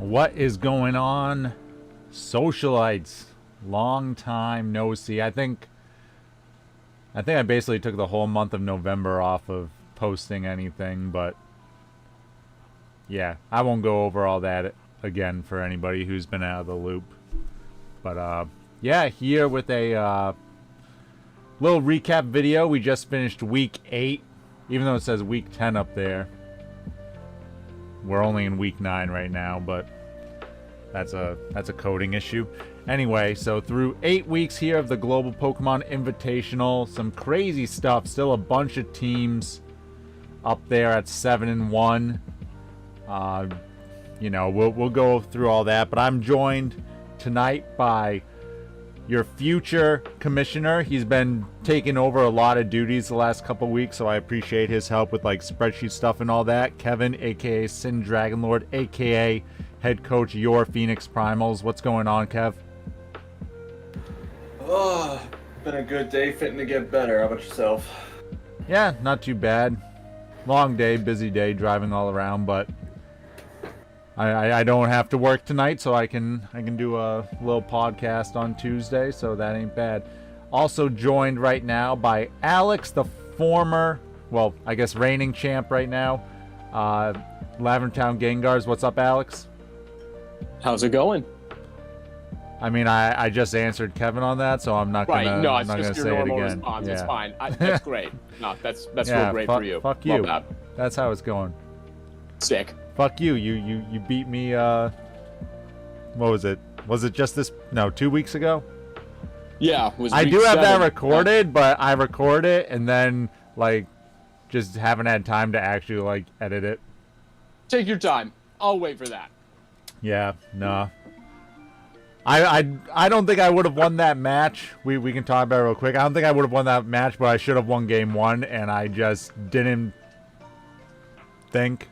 What is going on, socialites? Long time no see. I think I basically took the whole month of November off of posting anything, but yeah, I won't go over all that again for anybody who's been out of the loop. But yeah, here with a little recap video. We just finished week 8, even though it says week 10 up there. We're only in week 9 right now, but that's a coding issue. Anyway, so through 8 weeks here of the Global Pokemon Invitational, some crazy stuff. Still a bunch of teams up there at 7-1. You know, we'll go through all that, but I'm joined tonight by your future commissioner. He's been taking over a lot of duties the last couple weeks, so I appreciate his help with like spreadsheet stuff and all that. Kevin, aka Sin Dragonlord, aka head coach your Phoenix Primals. What's going on, Kev? Oh, been a good day, fitting to get better. How about yourself? Yeah, not too bad. Long day, busy day, driving all around, but I don't have to work tonight, so I can do a little podcast on Tuesday, so that ain't bad. Also joined right now by Alex, the former, well, I guess reigning champ right now, Laverntown Gengars. What's up, Alex? How's it going? I mean, I just answered Kevin on that, so I'm not gonna, no, I'm it's not just gonna your say it normal again. response. Yeah. It's fine. That's great. No, that's Yeah, real great for you. Fuck you. Love that. That's how it's going. Sick. Fuck you. You beat me. What was it? Was it just this? No, 2 weeks ago. Yeah, it was I week do have 7. that recorded, but I record it and then like just haven't had time to actually like edit it. Take your time. I'll wait for that. Yeah, no. I don't think I would have won that match. We can talk about it real quick. I don't think I would have won that match, but I should have won game 1, and I just didn't think.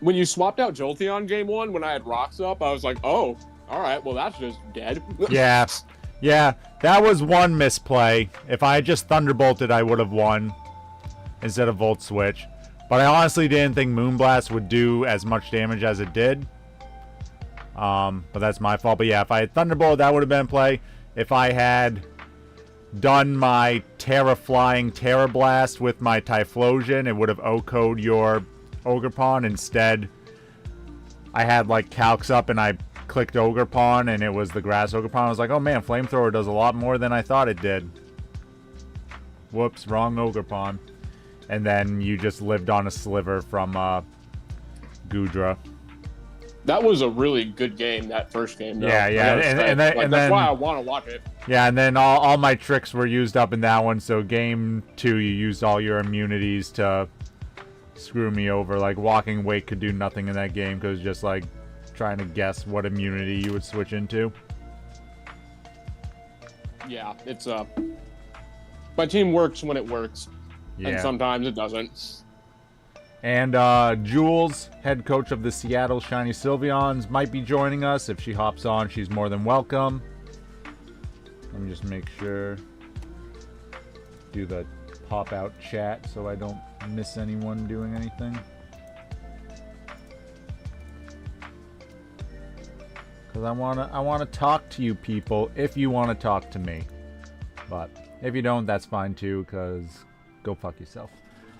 When you swapped out Jolteon game 1, when I had rocks up, I was like, oh, all right, well, that's just dead. Yeah, that was one misplay. If I had just Thunderbolted, I would have won instead of Volt Switch. But I honestly didn't think Moonblast would do as much damage as it did. But that's my fault. But yeah, if I had Thunderbolt, that would have been in play. If I had done my Terra Flying Terra Blast with my Typhlosion, it would have O-code your Ogerpon. Instead, I had like Calcs up and I clicked Ogerpon and it was the Grass Ogerpon. I was like, oh man, Flamethrower does a lot more than I thought it did. Whoops, wrong Ogerpon. And then you just lived on a sliver from Goodra. That was a really good game, that first game. Though. Yeah, and then that's why I want to watch it. Yeah, and then all my tricks were used up in that one. So game 2, you used all your immunities to screw me over. Like Walking Wake could do nothing in that game because just like trying to guess what immunity you would switch into. Yeah, it's my team works when it works, Yeah. and sometimes it doesn't. And Jules, head coach of the Seattle Shiny Sylveons, might be joining us. If she hops on, she's more than welcome. Let me just make sure. Do the pop-out chat so I don't miss anyone doing anything. Because I wanna talk to you people if you want to talk to me. But if you don't, that's fine too, because go fuck yourself.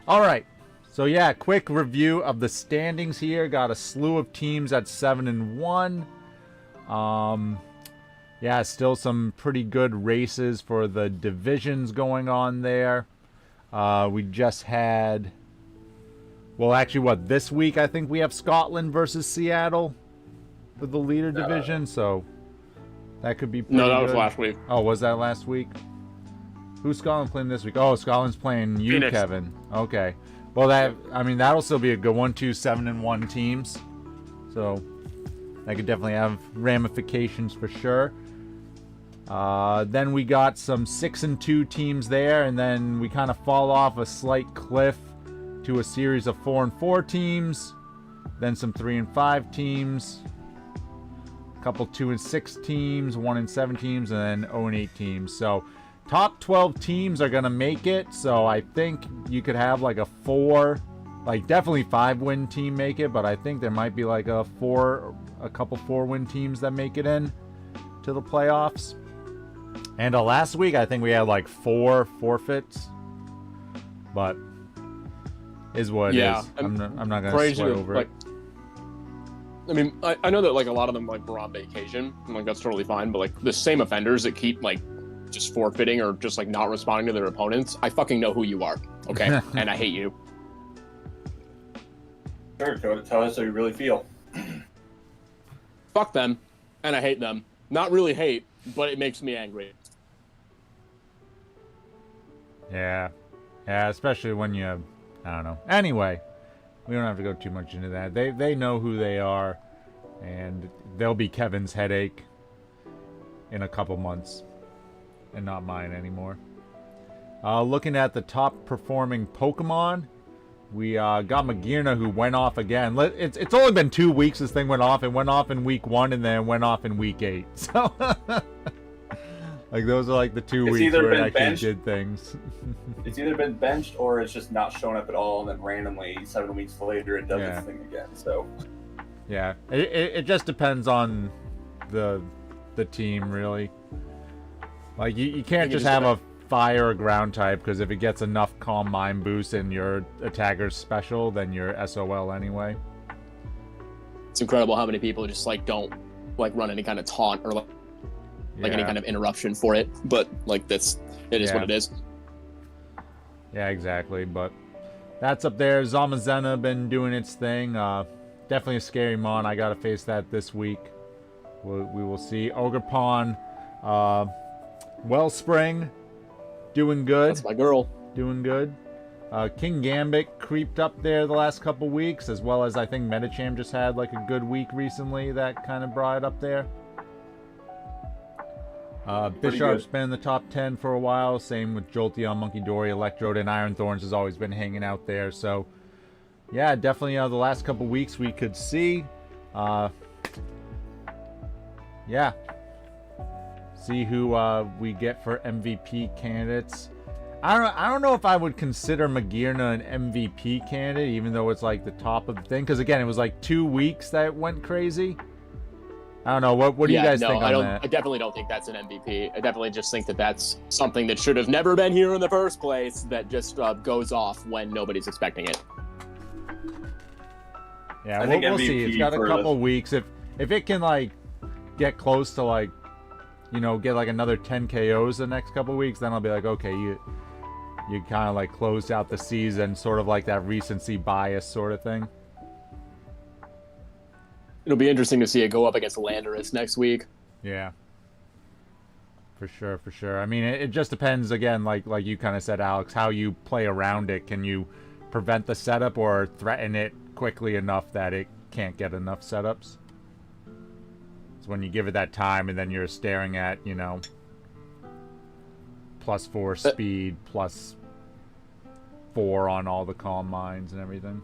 Alright. So yeah, quick review of the standings here. Got a slew of teams at 7-1. Yeah, still some pretty good races for the divisions going on there. We just had, well, actually, what, this week I think we have Scotland versus Seattle for the leader division. So that could be pretty No, that was good. last week. Oh, was that last week? Who's Scotland playing this week? Oh, Scotland's playing you, Phoenix. Kevin. Okay. Well, I mean, that'll still be a good one. 2 7-1 teams. So that could definitely have ramifications for sure. Then we got some 6-2 teams there, and then we kind of fall off a slight cliff to a series of 4-4 teams. Then some 3-5 teams. A couple 2-6 teams, 1-7 teams, and then 0-8 teams. So top 12 teams are going to make it, so I think you could have like a 4, like definitely 5-win team make it, but I think there might be like a 4 a couple 4-win teams that make it in to the playoffs. And last week, I think we had like 4 forfeits. But is what it is. I'm not going to sweat over it. I mean, I know that like a lot of them like were on vacation, and like that's totally fine. But like the same offenders that keep like just forfeiting or just like not responding to their opponents, I fucking know who you are, okay? And I hate you. Sure, go to tell us how you really feel. Fuck them, and I hate them. Not really hate, but it makes me angry. Yeah, especially when you, I don't know. Anyway, we don't have to go too much into that. They know who they are, and they'll be Kevin's headache in a couple months, and not mine anymore. Looking at the top performing Pokemon, we got Magearna, who went off again. It's only been 2 weeks this thing went off. It went off in week 1 and then went off in week 8. So, like, those are like the 2 weeks where it actually did things. It's either been benched or it's just not shown up at all, and then randomly 7 weeks later it does its thing again. So, yeah, it just depends on the team, really. Like, you can't just have a fire or ground type, because if it gets enough Calm Mind boost and your attacker's special, then you're SOL anyway. It's incredible how many people just like don't like run any kind of taunt or like any kind of interruption for it, but like it is what it is. Yeah, exactly. But that's up there. Zamazenta been doing its thing. Definitely a scary mon. I gotta face that this week. We will see. Ogerpon, Wellspring, doing good. That's my girl. Doing good. King Gambit creeped up there the last couple weeks, as well as I think Medicham just had like a good week recently that kind of brought it up there. Bisharp's been in the top 10 for a while. Same with Jolteon, Monkey Dory, Electrode, and Iron Thorns has always been hanging out there. So, yeah, definitely the last couple weeks we could see. Yeah. See who we get for MVP candidates. I don't know if I would consider Magearna an MVP candidate, even though it's like the top of the thing. Because again, it was like 2 weeks that went crazy. I don't know. What do you guys think on that? I definitely don't think that's an MVP. I definitely just think that that's something that should have never been here in the first place. That just goes off when nobody's expecting it. Yeah, we'll see. It's got a couple weeks. If it can like get close to like, you know, get like another 10 KOs the next couple weeks, then I'll be like, okay, you kind of like closed out the season, sort of like that recency bias sort of thing. It'll be interesting to see it go up against Landorus next week. Yeah. For sure. I mean, it just depends, again, like you kind of said, Alex, how you play around it. Can you prevent the setup or threaten it quickly enough that it can't get enough setups? It's when you give it that time and then you're staring at, you know, +4 speed, +4 on all the Calm Minds and everything.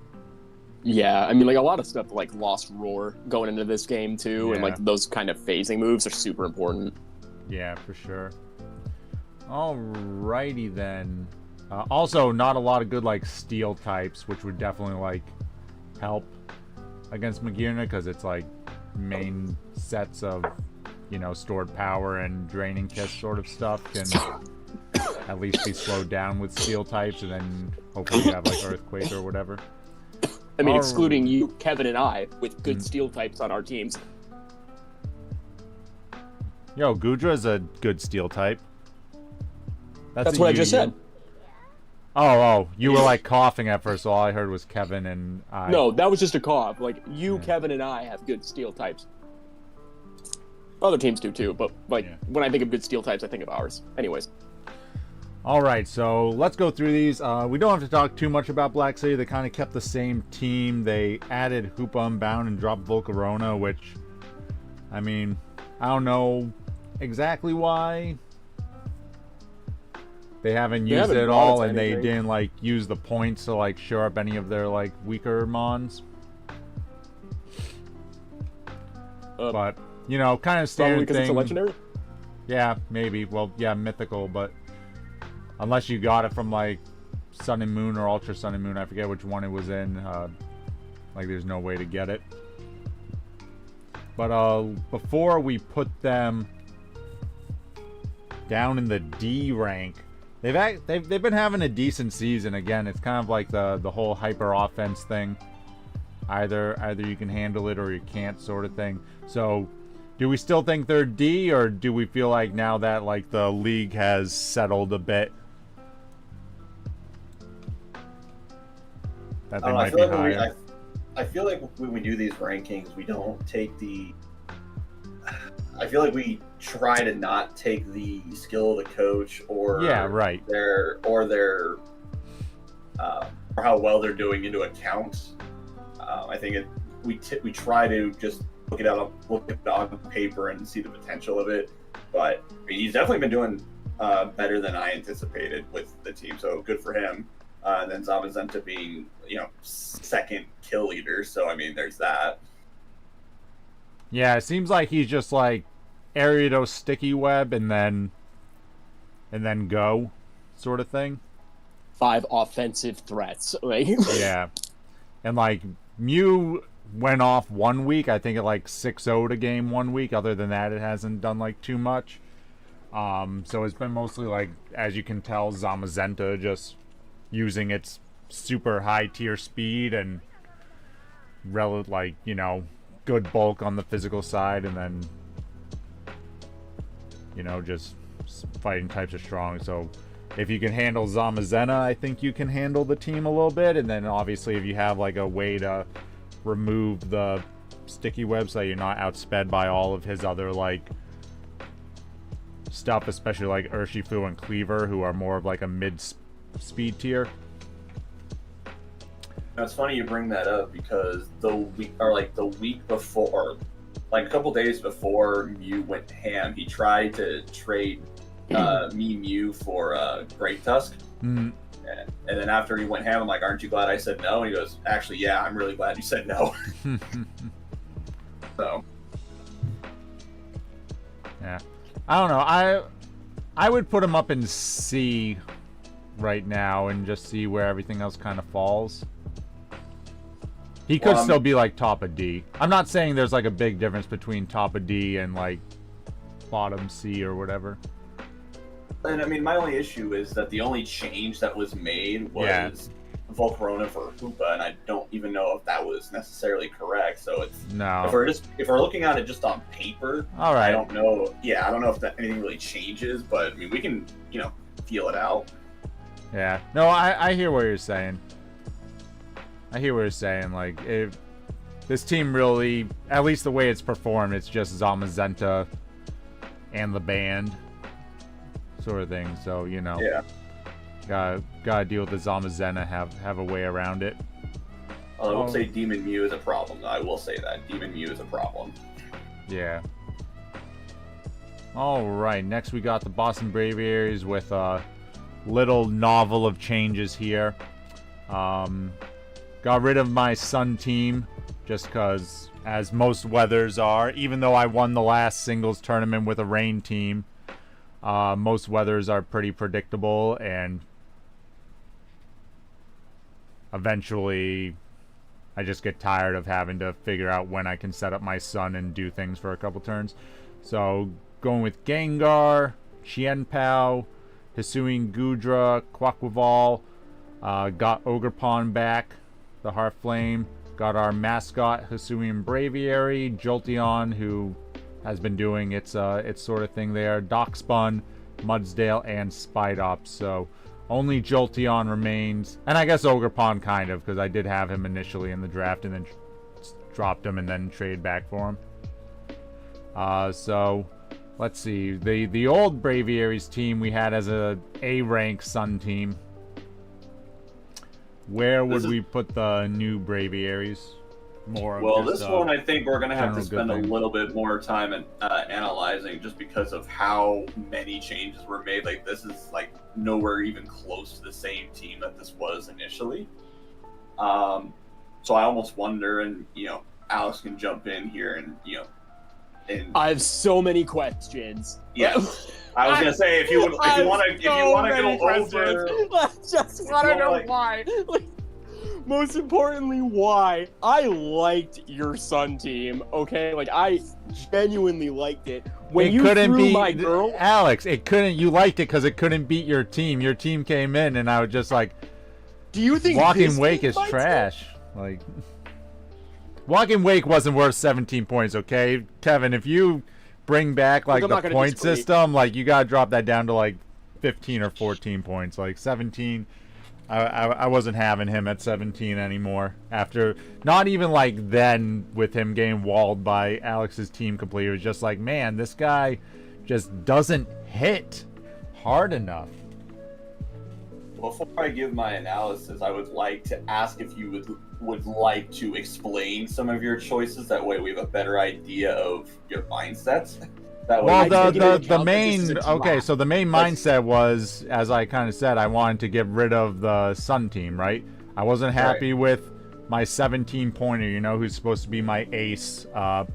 Yeah, I mean, like, a lot of stuff like Lost Roar going into this game, too, and, like, those kind of phasing moves are super important. Yeah, for sure. Alrighty, then. Also, not a lot of good, like, steel types, which would definitely, like, help against Magearna, because it's, like, main sets of, you know, stored power and draining kiss sort of stuff can at least be slowed down with steel types, and then hopefully you have, like, Earthquake or whatever. I mean, excluding you, Kevin, and I, with good steel types on our teams. Yo, Gudra's a good steel type. That's what I just said. Oh, you were like coughing at first, so all I heard was Kevin and I. No, that was just a cough. Like, you, Kevin, and I have good steel types. Other teams do too, but like when I think of good steel types, I think of ours. Anyways. Alright, so let's go through these. We don't have to talk too much about Black City. They kind of kept the same team. They added Hoopa Unbound and dropped Volcarona, which, I mean, I don't know exactly why. They haven't used it at all, and they didn't, like, use the points to, like, shore up any of their, like, weaker mons. But, you know, kind of standard thing. Because it's a legendary? Yeah, maybe. Well, yeah, mythical, but unless you got it from, like, Sun and Moon or Ultra Sun and Moon, I forget which one it was in. Like, there's no way to get it. But before we put them down in the D rank, they've been having a decent season. Again, it's kind of like the whole hyper offense thing. Either you can handle it or you can't, sort of thing. So, do we still think they're D, or do we feel like now that like the league has settled a bit, that they might be higher? I feel like when we do these rankings, we don't take the. I feel like we try to not take the skill of the coach or their or how well they're doing into account. I think we try to just look it on paper and see the potential of it. But I mean, he's definitely been doing better than I anticipated with the team, so good for him. And then Zamazenta being, second kill leader, so I mean, there's that. Yeah, it seems like he's just like Ariados sticky web and then go, sort of thing. 5 offensive threats, like yeah, and like Mew went off 1 week. I think it like 6-0'd a game 1 week. Other than that, it hasn't done like too much. So it's been mostly like, as you can tell, Zamazenta just using its super high tier speed and good bulk on the physical side, and then just fighting types are strong. So if you can handle Zamazenta, I think you can handle the team a little bit. And then obviously if you have like a way to remove the sticky web so you're not outsped by all of his other like stuff, especially like Urshifu and Cleaver, who are more of like a mid speed tier. Now, it's funny you bring that up because the week before, like a couple days before Mew went ham, he tried to trade Mew for Great Tusk. Mm. And then after he went ham, I'm like, aren't you glad I said no? And he goes, actually, yeah, I'm really glad you said no. So. Yeah. I don't know. I would put him up in C right now and just see where everything else kind of falls. He could still be like top of D. I'm not saying there's like a big difference between top of D and like bottom C or whatever. And I mean, my only issue is that the only change that was made was Volcarona for Hoopa, and I don't even know if that was necessarily correct. So it's if we're looking at it just on paper, all right. I don't know. Yeah, I don't know if anything really changes, but I mean, we can feel it out. Yeah. No, I hear what you're saying. Like, if this team really, at least the way it's performed, it's just Zamazenta and the band sort of thing. So, Yeah. Gotta deal with the Zamazenta, have a way around it. I will say Demon Mew is a problem, though. I will say that. Demon Mew is a problem. Yeah. Alright, next we got the Boston Braviaries with a little novel of changes here. Got rid of my Sun team, just because, as most weathers are, even though I won the last singles tournament with a rain team, most weathers are pretty predictable, and eventually I just get tired of having to figure out when I can set up my Sun and do things for a couple turns. So, going with Gengar, Qianpao, Hisuian Gudra, Quaquaval, got Ogerpon back, the Heartflame, got our mascot Hisuian Braviary, Jolteon, who has been doing its sort of thing there, Darkspun, Mudsdale, and Spidops. So only Jolteon remains, and I guess Ogerpon kind of, because I did have him initially in the draft and then dropped him and then traded back for him. So let's see, the old Braviaries team we had as a A-rank Sun team. Where would we put the new Braviaries? This one I think we're going to have to spend a little bit more time analyzing, just because of how many changes were made. Like, this is like nowhere even close to the same team that this was initially. So I almost wonder, and Alex can jump in here, and I have so many questions. Yeah. I was gonna say, if you want to go over, I just want to know why. most importantly, why? I liked your Sun team, okay? Like, I genuinely liked it. When it you couldn't threw beat my girl... Alex. It couldn't. You liked it because it couldn't beat your team. Your team came in, and I was just like, Do you think Walking Wake is trash? Like, Walking Wake wasn't worth 17 points, okay? Kevin, if you bring back, like, the point system, like, you gotta drop that down to, like, 15 or 14 points. Like, 17, I wasn't having him at 17 anymore. After, not even, like, then, with him getting walled by Alex's team completely. It was just like, man, this guy just doesn't hit hard enough. Before I give my analysis, I would like to ask if you would like to explain some of your choices. That way we have a better idea of your mindsets. That way the main so the main mindset was, as I kind of said, I wanted to get rid of the Sun team, right? I wasn't happy with my 17 pointer, you know, who's supposed to be my ace,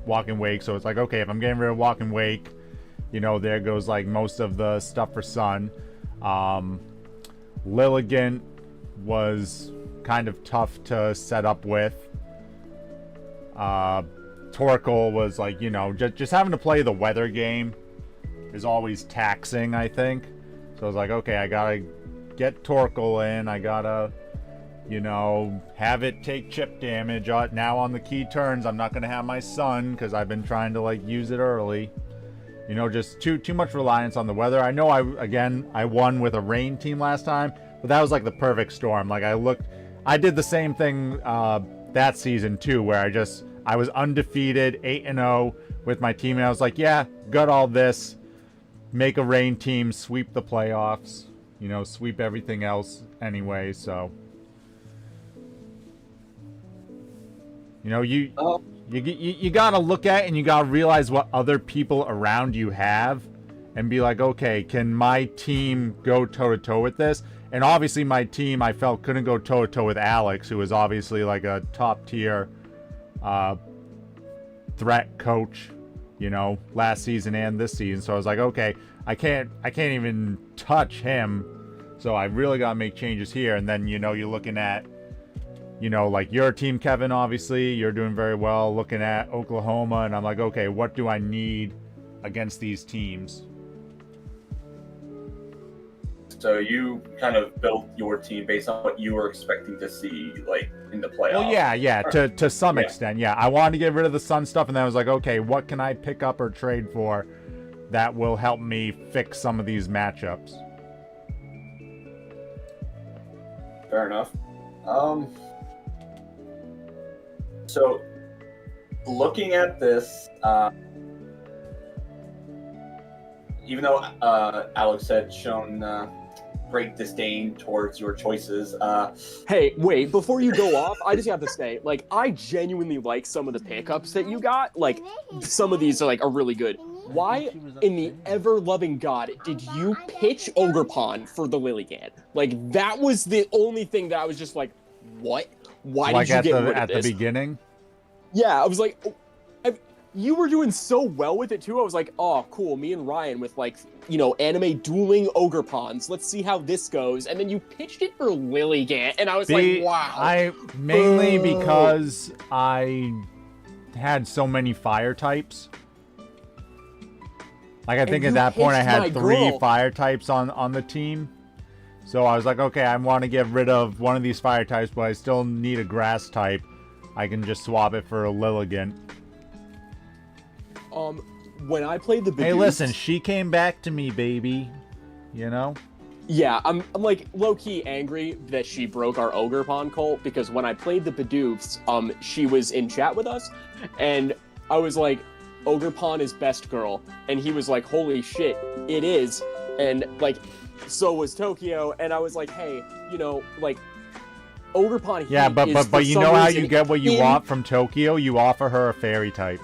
Walking Wake. So it's like, okay, if I'm getting rid of Walking Wake, you know, there goes like most of the stuff for Sun. Lilligant was kind of tough to set up with. Torkoal was like, you know, just having to play the weather game is always taxing, I think. So I was like, okay, I gotta get Torkoal in. I gotta, you know, have it take chip damage. Now on the key turns, I'm not gonna have my Sun because I've been trying to, like, use it early. You know, just too much reliance on the weather. I know I won with a rain team last time, but that was like the perfect storm. Like, I did the same thing that season too, where I was undefeated, 8-0 with my team, and I was like, yeah, gut all this, make a rain team, sweep the playoffs, you know, sweep everything else anyway. So, you know, you gotta look at and you gotta realize what other people around you have and be like, okay, can my team go toe-to-toe with this? And obviously my team, I felt, couldn't go toe-to-toe with Alex, who was obviously like a top-tier threat coach, you know, last season and this season. So I was like, okay, I can't even touch him. So I really gotta make changes here. And then, you know, you're looking at, you know, like your team, Kevin, obviously, you're doing very well. Looking at Oklahoma, and I'm like, okay, what do I need against these teams? So you kind of built your team based on what you were expecting to see, like, in the playoffs. Well, yeah, to some extent, yeah. I wanted to get rid of the Sun stuff, and then I was like, okay, what can I pick up or trade for that will help me fix some of these matchups? Fair enough. So, looking at this, even though Alex had shown great disdain towards your choices. Hey, wait, before you go off, I just have to say, like, I genuinely like some of the pickups that you got. Like, some of these are really good. Why in the ever-loving God did you pitch Ogerpon for the Lilligant? Like, that was the only thing that I was just like, what? Why did you get rid of this? At the beginning? Yeah, I was like, you were doing so well with it too. I was like, oh, cool. Me and Ryan with, like, you know, anime dueling Ogerpons. Let's see how this goes. And then you pitched it for Lilligant, and I was like, wow. Mainly because I had so many fire types. Like, I think at that point I had 3 fire types on the team. So I was like, okay, I want to get rid of one of these fire types, but I still need a grass type. I can just swap it for a Lilligant. When I played the Bidoof... Hey, listen, she came back to me, baby. You know? Yeah, I'm like low-key angry that she broke our Ogerpon cult, because when I played the Bidoofs, she was in chat with us, and I was like, Ogerpon is best girl, and he was like, holy shit, it is, and like, so was Tokyo, and I was like, hey, you know, like, Ogerpon. Yeah, but you know how you get what you want from Tokyo? You offer her a fairy type.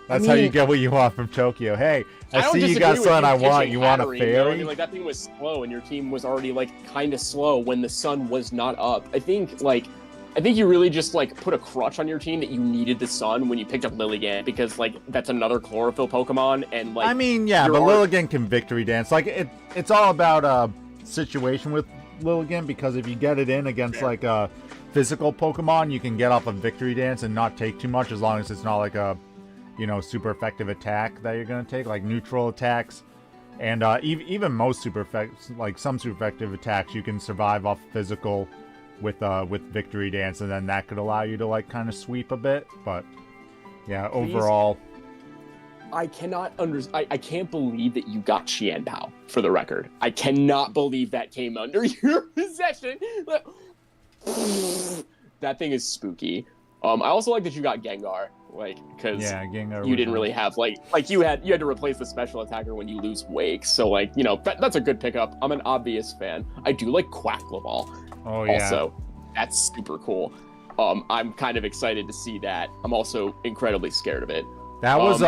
That's how you get what you want from Tokyo. Hey, I see you got something I want. You want a fairy? You know? I mean, like, that thing was slow, and your team was already, like, kind of slow when the sun was not up. I think you really just, like, put a crutch on your team that you needed the sun when you picked up Lilligant, because, like, that's another chlorophyll Pokemon, and, like... I mean, yeah, but Lilligant can victory dance. Like, it's all about situation with Lilligant, because if you get it in against like a physical Pokemon, you can get off a Victory Dance and not take too much, as long as it's not like a, super effective attack that you're gonna take, like neutral attacks. And even most some super effective attacks, you can survive off physical with Victory Dance, and then that could allow you to like kind of sweep a bit. But yeah, overall, I cannot I can't believe that you got Qianpao, for the record. I cannot believe that came under your possession. That thing is spooky. I also like that you got Gengar, because you didn't really have you had to replace the special attacker when you lose Wake, so that's a good pickup. I'm an obvious fan. I do like Quackleval. Oh yeah. Also, that's super cool. I'm kind of excited to see that. I'm also incredibly scared of it. That was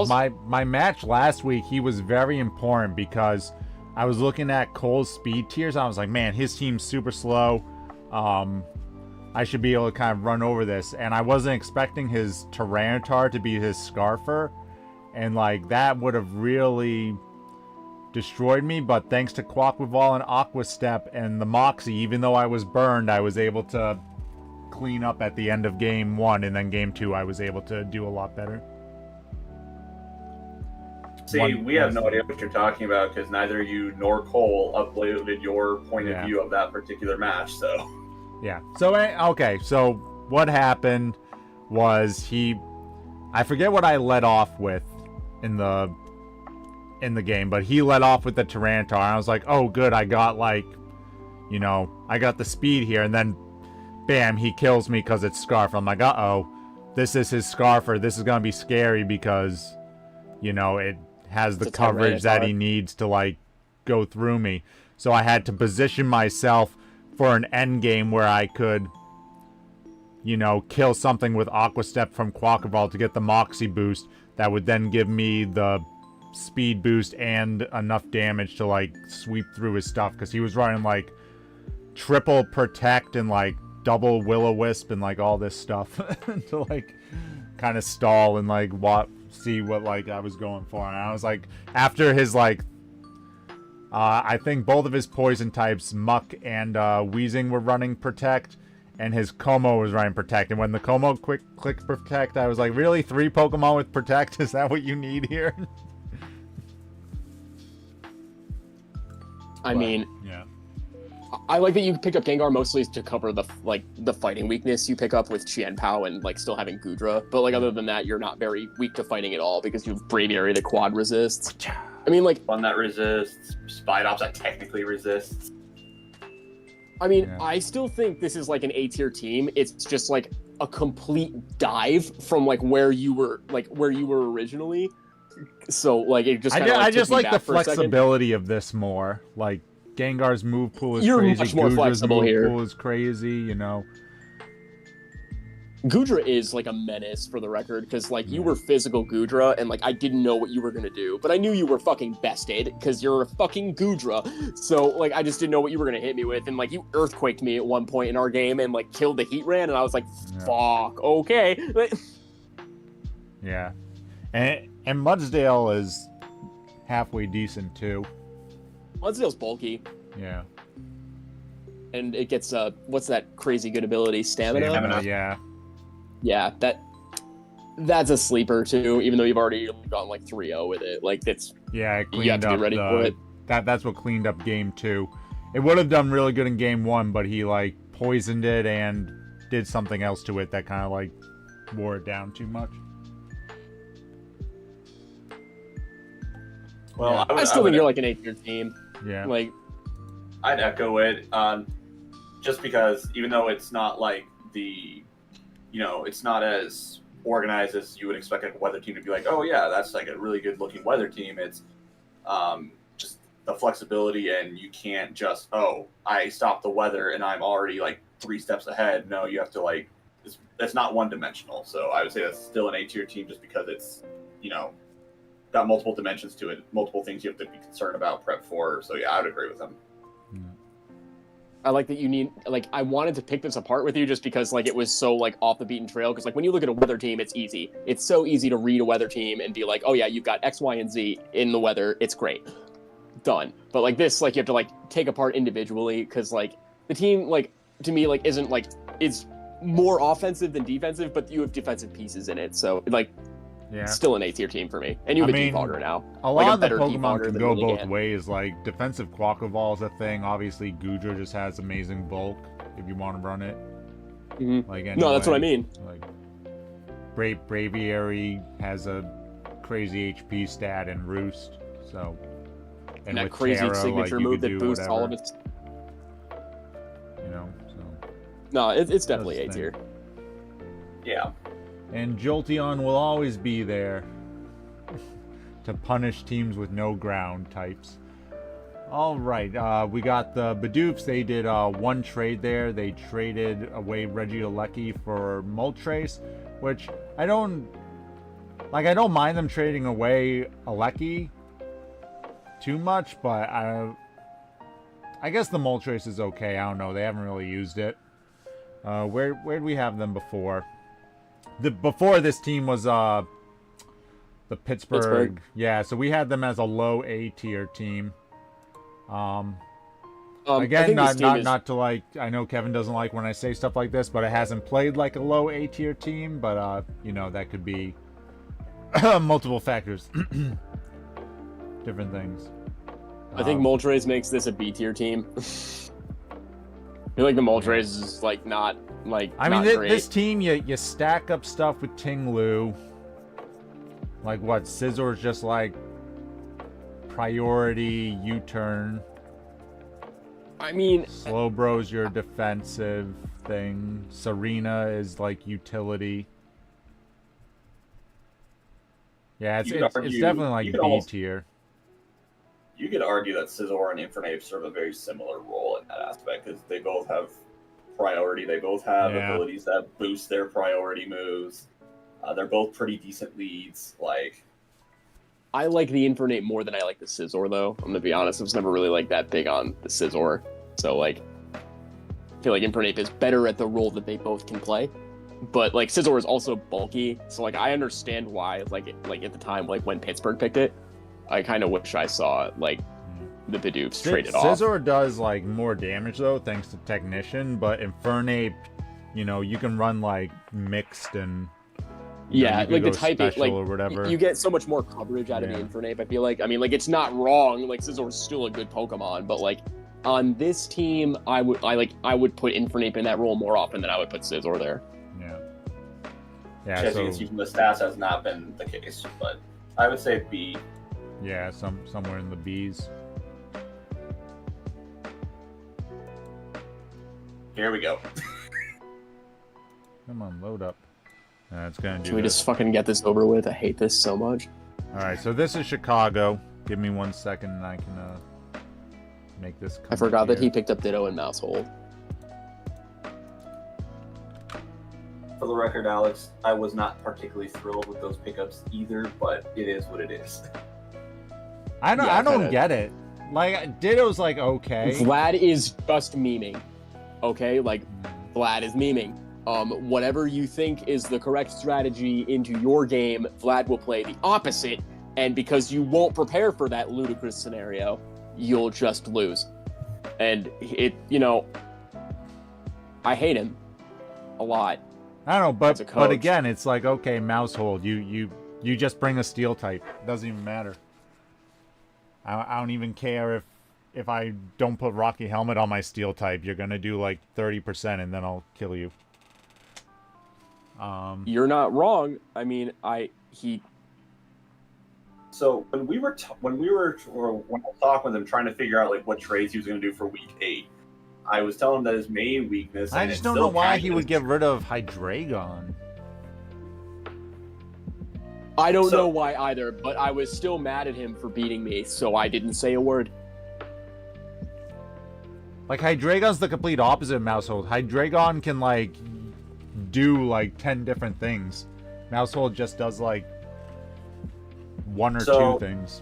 my match last week. He was very important because I was looking at Cole's speed tiers. I was like, man, his team's super slow. I should be able to kind of run over this. And I wasn't expecting his Tyranitar to be his Scarfer. And that would have really destroyed me. But thanks to Quackleval and Aqua Step and the Moxie, even though I was burned, I was able to clean up at the end of game 1. And then game 2, I was able to do a lot better. See, we have no idea what you're talking about because neither you nor Cole uploaded your point of view of that particular match, so... Yeah. So, okay. So, what happened was I forget what I led off with in the game, but he led off with the Tyranitar, and I was like, oh, good, I got, I got the speed here, and then, bam, he kills me because it's Scarf. I'm like, uh-oh, this is his Scarfer. This is going to be scary because, it has the coverage that he needs to, go through me. So I had to position myself for an end game where I could, kill something with Aqua Step from Quackleval to get the Moxie boost that would then give me the speed boost and enough damage to, sweep through his stuff. Because he was running, triple Protect and, double Will-O-Wisp and, all this stuff to, kind of stall and, see what, I was going for. And I was like, after his, I think both of his poison types, Muck and Weezing, were running Protect, and his Como was running Protect. And when the Como clicked Protect, I was like, really? 3 Pokemon with Protect? Is that what you need here? I mean, yeah. I like that you pick up Gengar mostly to cover the fighting weakness you pick up with Qianpao and still having Goodra. But other than that, you're not very weak to fighting at all because you have Braviary that quad resists. I mean, one that resists, Spidops that technically resists. I mean, I still think this is an A-tier team. It's just a complete dive from where you were originally. So it just I just like the flexibility of this more. Gengar's move pool is crazy. Much more flexible here. Pool is crazy, Goodra is a menace, for the record, because you were physical Goodra, and I didn't know what you were gonna do, but I knew you were fucking bested because you're a fucking Goodra. So I just didn't know what you were gonna hit me with, and you earthquaked me at one point in our game and killed the Heatran, and I was like, fuck, okay. Yeah, and Mudsdale is halfway decent too. Mudsdale's bulky. Yeah. And it gets what's that crazy good ability? Stamina. Yeah. Yeah, that's a sleeper too, even though you've already gone 3-0 with it. It's it cleaned you have to up be ready for it. That's what cleaned up game 2. It would have done really good in game 1, but he poisoned it and did something else to it that kind of wore it down too much. Well, I still think you're an 8-tier team. Yeah. I'd echo it, just because even though it's not it's not as organized as you would expect a weather team to be oh yeah, that's a really good looking weather team. It's just the flexibility, and you can't just, oh, I stopped the weather and I'm already 3 steps ahead. No, you have to it's not one dimensional. So I would say that's still an A-tier team just because it's, got multiple dimensions to it, multiple things you have to be concerned about, prep for. So yeah, I would agree with them. I like that you need, I wanted to pick this apart with you just because, it was so, off the beaten trail. Because, when you look at a weather team, it's easy. It's so easy to read a weather team and be oh, yeah, you've got X, Y, and Z in the weather. It's great. done. But like this, like you have to like take apart individually because like the team like to me like isn't like it's more offensive than defensive, but you have defensive pieces in it, so like it's still an A-tier team for me. And you have a defogger now. A lot of the Pokemon can go both ways. Like defensive Quaquaval is a thing. Obviously, Goodra just has amazing bulk if you want to run it. Like anyway, no, that's what I mean. Like Braviary has a crazy HP stat and Roost, so and that crazy Terra, signature like, move that boosts all of its. You know, so no, it's definitely A tier. Yeah. And Jolteon will always be there to punish teams with no ground types. All right, we got the Bidoofs. They did one trade there. They traded away Regieleki for Moltres, which I don't mind them trading away Aleki too much, but I guess the Moltres is okay. I don't know. They haven't really used it. Where'd we have them before? Before this team was the Pittsburgh. Yeah, so we had them as a low A tier team. Again, not to like, I know Kevin doesn't like when I say stuff like this, but it hasn't played like a low A tier team, but you know, that could be multiple factors. Different things. I think Moltres makes this a B tier team. I feel like the Moltres is like not like. I mean, this team you stack up stuff with Ting-Lu. Like what? Scissor's just like priority U-turn. I mean, Slowbro's your defensive thing. Serena is like utility. Yeah, it's definitely like B tier. You could argue that Scizor and Infernape serve a very similar role in that aspect because they both have priority. They both have abilities that boost their priority moves. They're both pretty decent leads. Like, I like the Infernape more than I like the Scizor, though. I'm gonna be honest. I was never really like that big on the Scizor. So like, I feel like Infernape is better at the role that they both can play. But like Scizor is also bulky, so like I understand why. Like at the time, like when Pittsburgh picked it, I kind of wish I saw like the Bidoofs traded off. Scizor does like more damage though, thanks to Technician. But Infernape, you know, you can run like mixed and like the type like or whatever. You get so much more coverage out of the Infernape. I feel like like it's not wrong. Like Scizor is still a good Pokemon, but like on this team, I would put Infernape in that role more often than I would put Scizor there. Yeah. As you can see from the stats, has not been the case, but I would say B. Yeah, somewhere in the B's. Here we go. Come on, load up. It's gonna do. Can we just fucking get this over with? I hate this so much. All right, so this is Chicago. Give me 1 second, and I can make this. I forgot that he picked up Ditto and Mousehold. For the record, Alex, I was not particularly thrilled with those pickups either, but it is what it is. I don't get it. Like, Ditto's like, okay. Vlad is just memeing. Okay? Like, Vlad is memeing. Whatever you think is the correct strategy into your game, Vlad will play the opposite, and because you won't prepare for that ludicrous scenario, you'll just lose. And I hate him a lot. I don't know, but again, it's like, okay, Mousehold, you just bring a steel type. It doesn't even matter. I don't even care if I don't put Rocky Helmet on my steel type. You're gonna do like 30%, and then I'll kill you. You're not wrong. I mean, So when I was talking with him, trying to figure out like what trades he was gonna do for Week 8. I was telling him that his main weakness. I just don't know why he would get rid of Hydreigon. I don't know why either, but I was still mad at him for beating me, so I didn't say a word. Like, Hydreigon's the complete opposite of Mousehold. Hydreigon can, like, do, like, 10 different things. Mousehold just does, like, 1 or 2 things.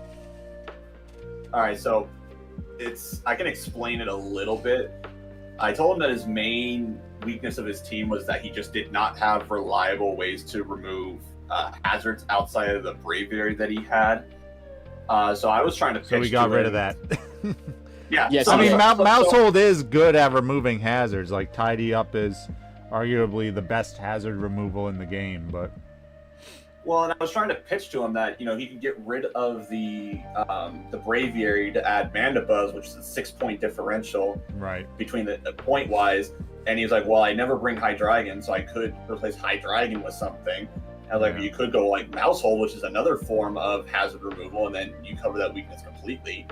Alright, so I can explain it a little bit. I told him that his main weakness of his team was that he just did not have reliable ways to remove hazards outside of the Braviary that he had. So I was trying to pitch. So we got rid of that. Yeah. Yes, So, I mean, so- Mousehold is good at removing hazards. Like, Tidy Up is arguably the best hazard removal in the game, but... Well, and I was trying to pitch to him that, he could get rid of the Braviary to add Mandibuzz, which is a 6-point differential between the point-wise. And he was like, well, I never bring Hydreigon, so I could replace Hydreigon with something. I was like, well, you could go like Mousehold, which is another form of hazard removal, and then you cover that weakness completely.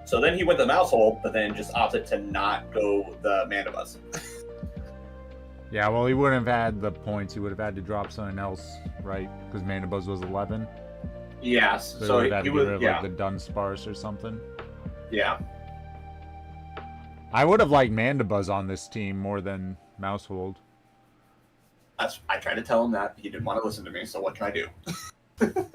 So then he went the Mousehold, but then just opted to not go the Mandibuzz. Yeah, well, he wouldn't have had the points. He would have had to drop something else, right? Because Mandibuzz was 11. Yes. So he would have had to was, get rid of, like, the Dunsparce or something. Yeah. I would have liked Mandibuzz on this team more than Mousehold. I tried to tell him that. He didn't want to listen to me, so what can I do?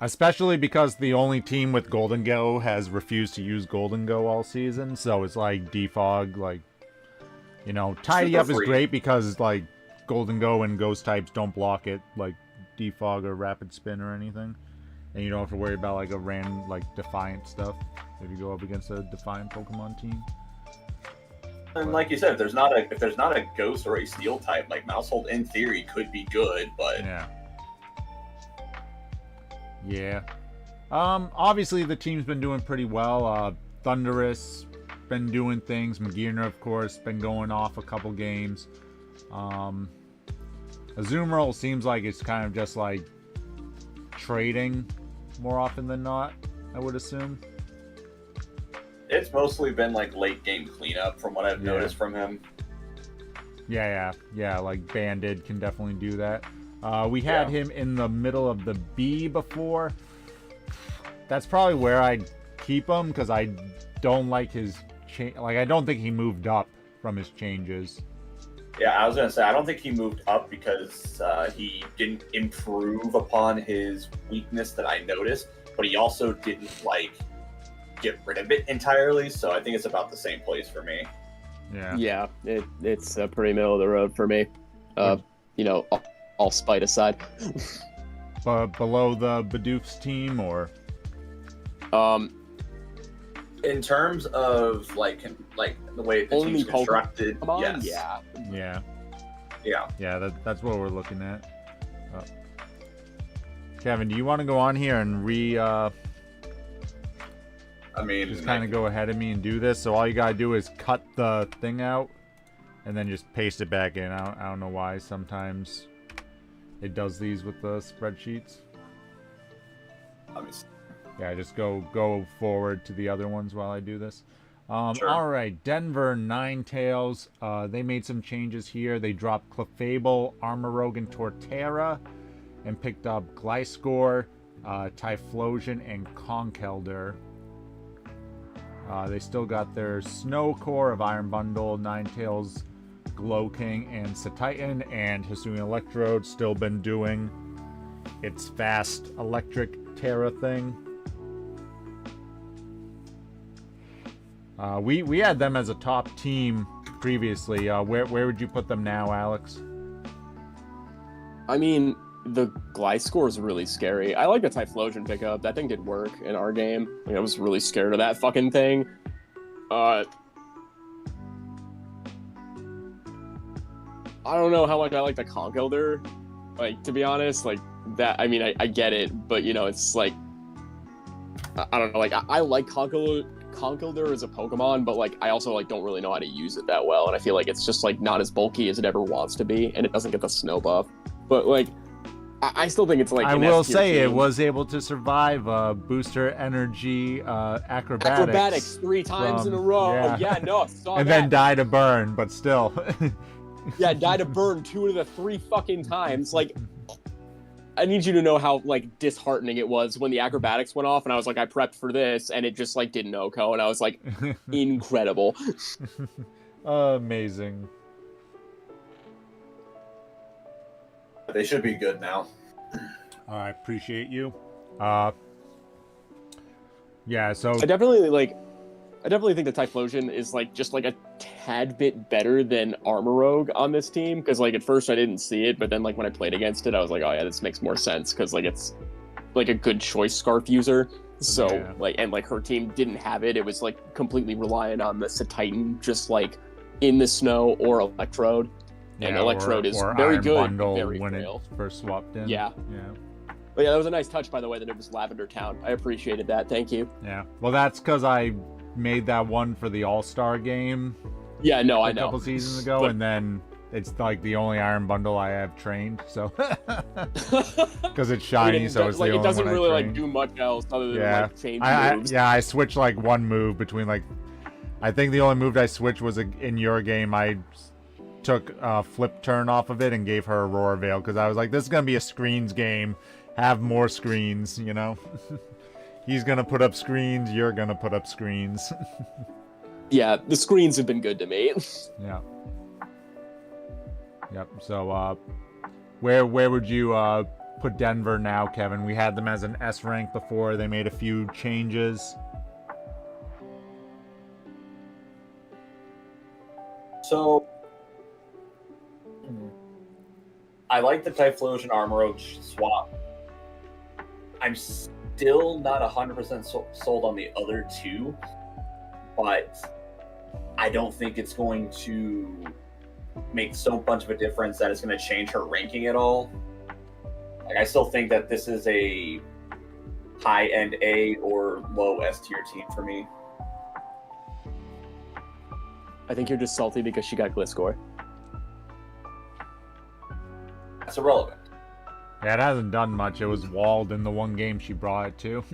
Especially because the only team with Golden Go has refused to use Golden Go all season, so it's like Defog, like, Tidy Up is great because, like, Golden Go and Ghost types don't block it, like Defog or Rapid Spin or anything. And you don't have to worry about, like, a random, like, Defiant stuff if you go up against a Defiant Pokemon team. And like you said, if there's not a Ghost or a Steel type, like Mousehold in theory could be good, but yeah. Obviously the team's been doing pretty well. Thundurus been doing things. Magearna, of course, been going off a couple games. Azumarill seems like it's kind of just like trading more often than not, I would assume. It's mostly been like late game cleanup from what I've noticed from him. Yeah, like Banded can definitely do that. We had him in the middle of the B before. That's probably where I'd keep him because I don't like his I don't think he moved up from his changes. Yeah, I was gonna say I don't think he moved up because he didn't improve upon his weakness that I noticed, but he also didn't get rid of it entirely. So I think it's about the same place for me. Yeah, it's pretty middle of the road for me. All spite aside. But below the Bidoof's team, or in terms of like the way the team's constructed, yes. Yeah. That's what we're looking at. Kevin, do you want to go on here and just kind of go ahead of me and do this? So all you gotta do is cut the thing out, and then just paste it back in. I don't know why sometimes it does these with the spreadsheets. Yeah, just go forward to the other ones while I do this. Sure. All right, Denver Ninetales. They made some changes here. They dropped Clefable, Armorogue, and Torterra, and picked up Gliscor, Typhlosion, and Conkeldurr. They still got their Snow Core of Iron Bundle, Ninetales, Glowking, and Satitan, and Hisuian Electrode still been doing its fast electric Terra thing. We had them as a top team previously. Where would you put them now, Alex? I mean, the Gliscor is really scary. I like the Typhlosion pickup. That thing did work in our game. I was really scared of that fucking thing. I don't know how much I like the Conkeldurr. To be honest, that. I mean, I get it, but it's like I don't know. I like Conkeldurr as a Pokemon, but I also don't really know how to use it that well, and I feel like it's just not as bulky as it ever wants to be, and it doesn't get the snow buff. But I still think it's I will say it was able to survive Booster Energy Acrobatics 3 times in a row. Yeah, no, I saw and that. then die to burn, but still. Yeah, die to burn 2 of the 3 fucking times. I need you to know how disheartening it was when the acrobatics went off, and I was I prepped for this, and it just didn't OHKO, and I was incredible. Amazing. They should be good now. I appreciate you. Yeah, so I definitely think the Typhlosion is just a tad bit better than Armorogue on this team, because at first I didn't see it, but then when I played against it, I was oh yeah, this makes more sense, because like a good choice Scarf user. So Yeah. and her team didn't have it. It was like completely reliant on the Titan, just like in the snow or Electrode. And Electrode is very Iron good, Bundle but very when frail. it first swapped in. Yeah. But yeah, that was a nice touch, by the way, that it was Lavender Town. I appreciated that. Thank you. Yeah. Well, that's because I made that one for the All-Star game. Yeah, no, I A know. couple seasons ago, and then it's like the only Iron Bundle I have trained, so because it's shiny, so it's the only it doesn't one I really trained. do much else other than change moves. I switched like one move between I think the only move I switched was in your game. I took flip turn off of it and gave her Aurora Veil because I was like, this is gonna be a screens game. Have more screens, you know. He's gonna put up screens. You're gonna put up screens. Yeah, the screens have been good to me. Yeah. Yep. So, where would you put Denver now, Kevin? We had them as an S rank before. They made a few changes. So, I like the Typhlosion Armoroach swap. I'm still not 100% sold on the other two, but I don't think it's going to make so much of a difference that it's going to change her ranking at all. Like, I still think that this is a high-end A or low S-tier team for me. I think you're just salty because she got Gliscor. That's irrelevant. Yeah, it hasn't done much. It was walled in the one game she brought it to.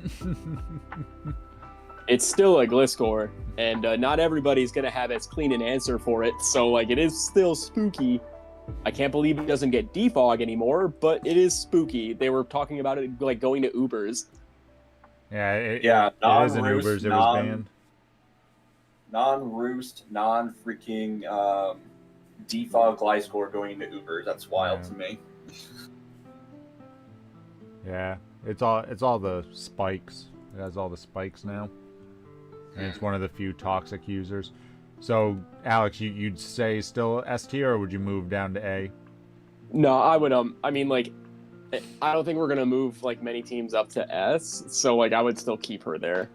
It's still a Gliscor, and not everybody's going to have as clean an answer for it, so, like, it is still spooky. I can't believe it doesn't get defog anymore, but it is spooky. They were talking about it, like, going to Ubers. Yeah, it non-roost, it isn't Ubers. It was banned. Non-roost, non-freaking defog Gliscor going to Ubers. That's wild to me. Yeah, it's all the spikes. It has all the spikes now. And it's one of the few toxic users. So, Alex, you'd say still S tier, or would you move down to A? No, I would, I mean, like, I don't think we're going to move, like, many teams up to S, so, like, I would still keep her there.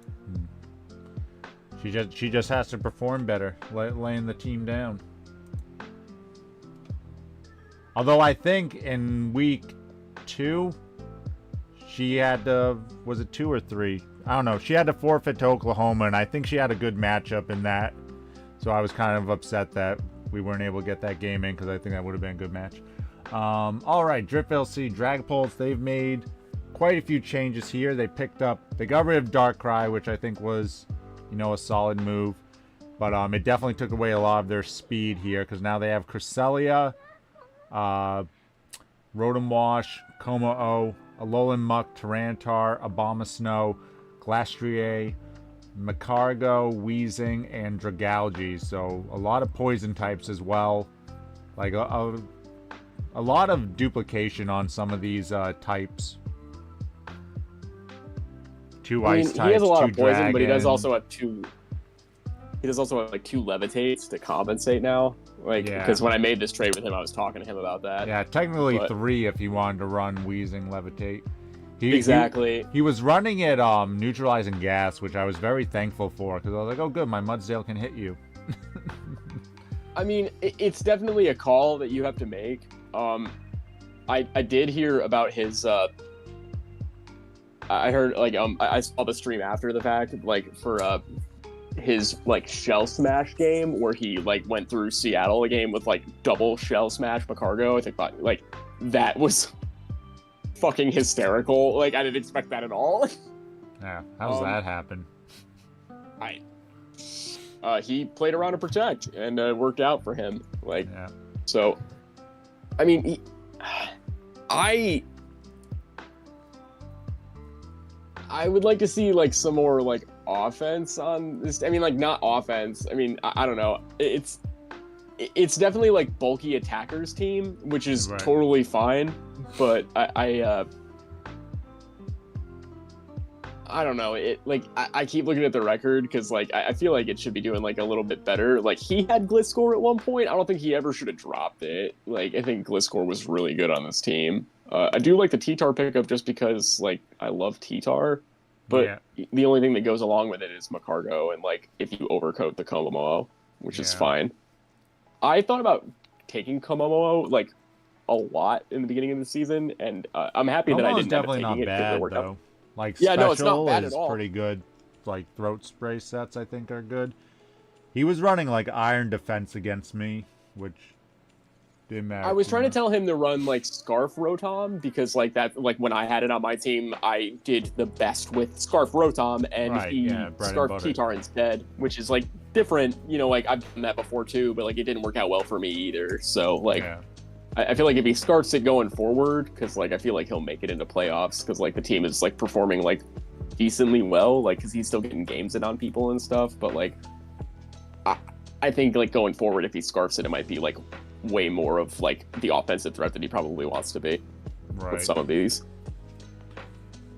She just has to perform better, laying the team down. Although I think in week 2, she had to, was it 2 or 3? I don't know. She had to forfeit to Oklahoma, and I think she had a good matchup in that. So I was kind of upset that we weren't able to get that game in because I think that would have been a good match. All right, Drip LC, Dragapults, they've made quite a few changes here. They got rid of Darkrai, which I think was, a solid move. But it definitely took away a lot of their speed here because now they have Cresselia, Rotom Wash, Como-O, Alolan Muck, Tyranitar, Abomasnow, Glastrier, Macargo, Weezing, and Dragalge. So a lot of poison types as well. Like a lot of duplication on some of these types. 2 ice types, he has a lot 2 of poison, dragon. but he does also have 2. He does also have like 2 levitates to compensate now. Because when I made this trade with him, I was talking to him about that. Yeah, technically 3 if he wanted to run Weezing Levitate. Exactly. He was running it neutralizing gas, which I was very thankful for because I was like, oh good, my Mudsdale can hit you. I mean, it's definitely a call that you have to make. I did hear about his. I heard I saw the stream after the fact, for his Shell Smash game where he went through Seattle a game with double Shell Smash Macargo. I think that was fucking hysterical. I didn't expect that at all. Yeah, how does that happen? He played around to protect and it worked out for him. Yeah. So, I mean, I would like to see some more offense on this. I mean, not offense. I mean, I don't know. It's definitely bulky attackers team, which is totally fine. But I don't know. I keep looking at the record because I feel like it should be doing a little bit better. He had Gliscor at one point. I don't think he ever should have dropped it. I think Gliscor was really good on this team. I do like the T-Tar pickup just because, like, I love T-Tar, but the only thing that goes along with it is Macargo, and, like, if you overcoat the Komomo, which is fine. I thought about taking Komomo, like, a lot in the beginning of the season, and I'm happy that I didn't end up taking it because it worked out. Like, Special it's not bad is at all. pretty good. Like, throat spray sets, I think, are good. He was running, like, Iron Defense against me, which didn't matter. I was trying to tell him to run, like, Scarf Rotom, because, like, that, like, when I had it on my team, I did the best with Scarf Rotom, and he Scarf T-Tar instead, which is, like, different. You know, like, I've done that before, too, but, like, it didn't work out well for me either. So, like, I feel like if he scarfs it going forward, because, like, I feel like he'll make it into playoffs, because, like, the team is, like, performing, like, decently well, like, because he's still getting games in on people and stuff, but, like, I think, like, going forward, if he scarfs it, it might be, like, way more of, like, the offensive threat that he probably wants to be with some of these.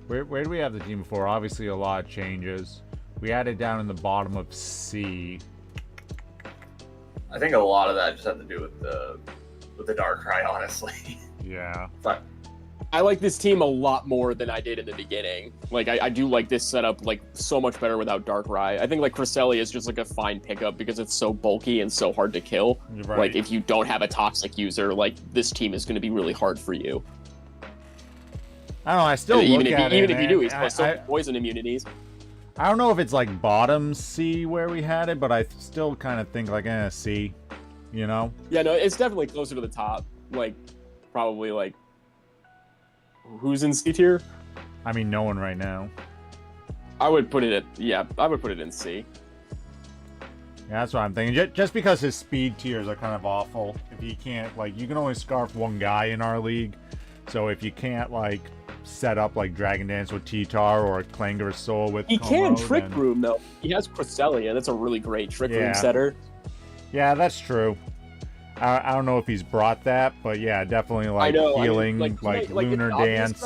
Where do we have the team before? Obviously, a lot of changes. We had it down in the bottom of C. I think a lot of that just had to do with the Darkrai, honestly. Yeah. But I like this team a lot more than I did in the beginning. Like, I do like this setup, like, so much better without Darkrai. I think, like, Cresselia is just, like, a fine pickup because it's so bulky and so hard to kill. Like, if you don't have a toxic user, like, this team is going to be really hard for you. I don't know, I still look at it. Even if you do, he's plus poison immunities. I don't know if it's, like, bottom C where we had it, but I still kind of think, like, C, you know? Yeah, no, it's definitely closer to the top. Like, probably, like, who's in C tier? I mean, no one right now. I would put it in C. Yeah, that's what I'm thinking. Just because his speed tiers are kind of awful. If you can't, like, you can only scarf one guy in our league. So if you can't, like, set up, like, Dragon Dance with T-Tar or Clangorous Soul with He can Trick Room, though. He has Cresselia. That's a really great Trick Room setter. Yeah, that's true. I don't know if he's brought that, but yeah, definitely, like, healing, like Lunar Dance.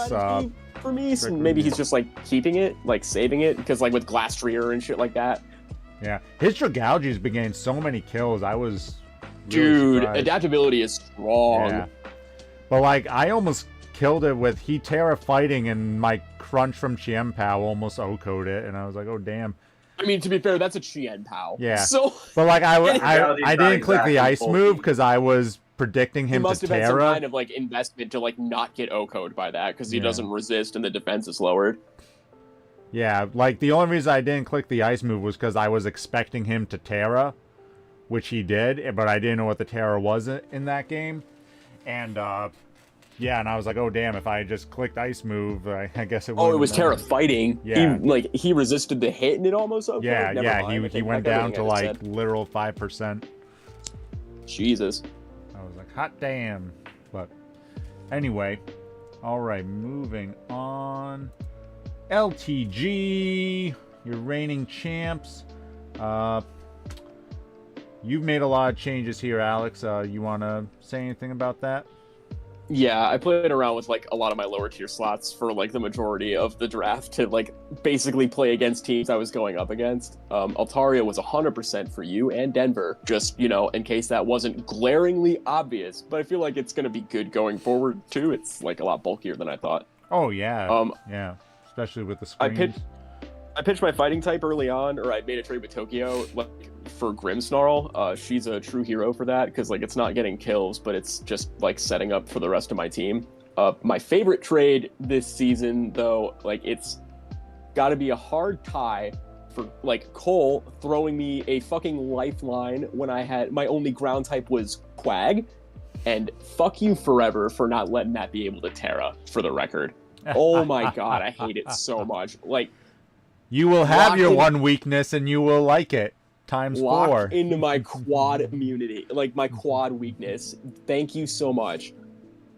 For me, so maybe he's just, like, keeping it, like, saving it, because, like, with Glastrier and shit like that. Yeah, his Dragalge's been getting so many kills. I was really surprised. Adaptability is strong. Yeah. But, like, I almost killed it with Heatera fighting, and my Crunch from Chien-Pao almost O-code it, and I was like, oh, damn. I mean, to be fair, that's a Chien-Pao. Yeah. So, but, like, I didn't click the ice move because I was predicting him to Tera. Must have had some kind of, like, investment to, like, not get O-code by that because he doesn't resist and the defense is lowered. Yeah, like, the only reason I didn't click the ice move was because I was expecting him to Tera, which he did, but I didn't know what the Tera was in that game. And, yeah, and I was like, oh, damn, if I just clicked ice move, I guess it would. Oh, it was Tera fighting. Yeah. He resisted the hit and it almost okay. He went down to, like, literal 5%. Jesus. I was like, hot damn. But, anyway. Alright, moving on. LTG, your reigning champs. You've made a lot of changes here, Alex. You want to say anything about that? Yeah, I played around with, like, a lot of my lower tier slots for, like, the majority of the draft to, like, basically play against teams I was going up against. Altaria was 100% for you and Denver, just, you know, in case that wasn't glaringly obvious. But I feel like it's going to be good going forward, too. It's, like, a lot bulkier than I thought. Oh, yeah. Yeah, especially with the screens. I pitched my fighting type early on, or I made a trade with Tokyo, like, for Grimmsnarl. She's a true hero for that, because, like, it's not getting kills, but it's just, like, setting up for the rest of my team. My favorite trade this season, though, like, it's got to be a hard tie for, like, Cole throwing me a fucking lifeline when I had, my only ground type was Quag, and fuck you forever for not letting that be able to Terra, for the record. Oh my god, I hate it so much. Like, you will have your one weakness and you will like it. Times 4. Lock into my quad immunity, like my quad weakness. Thank you so much.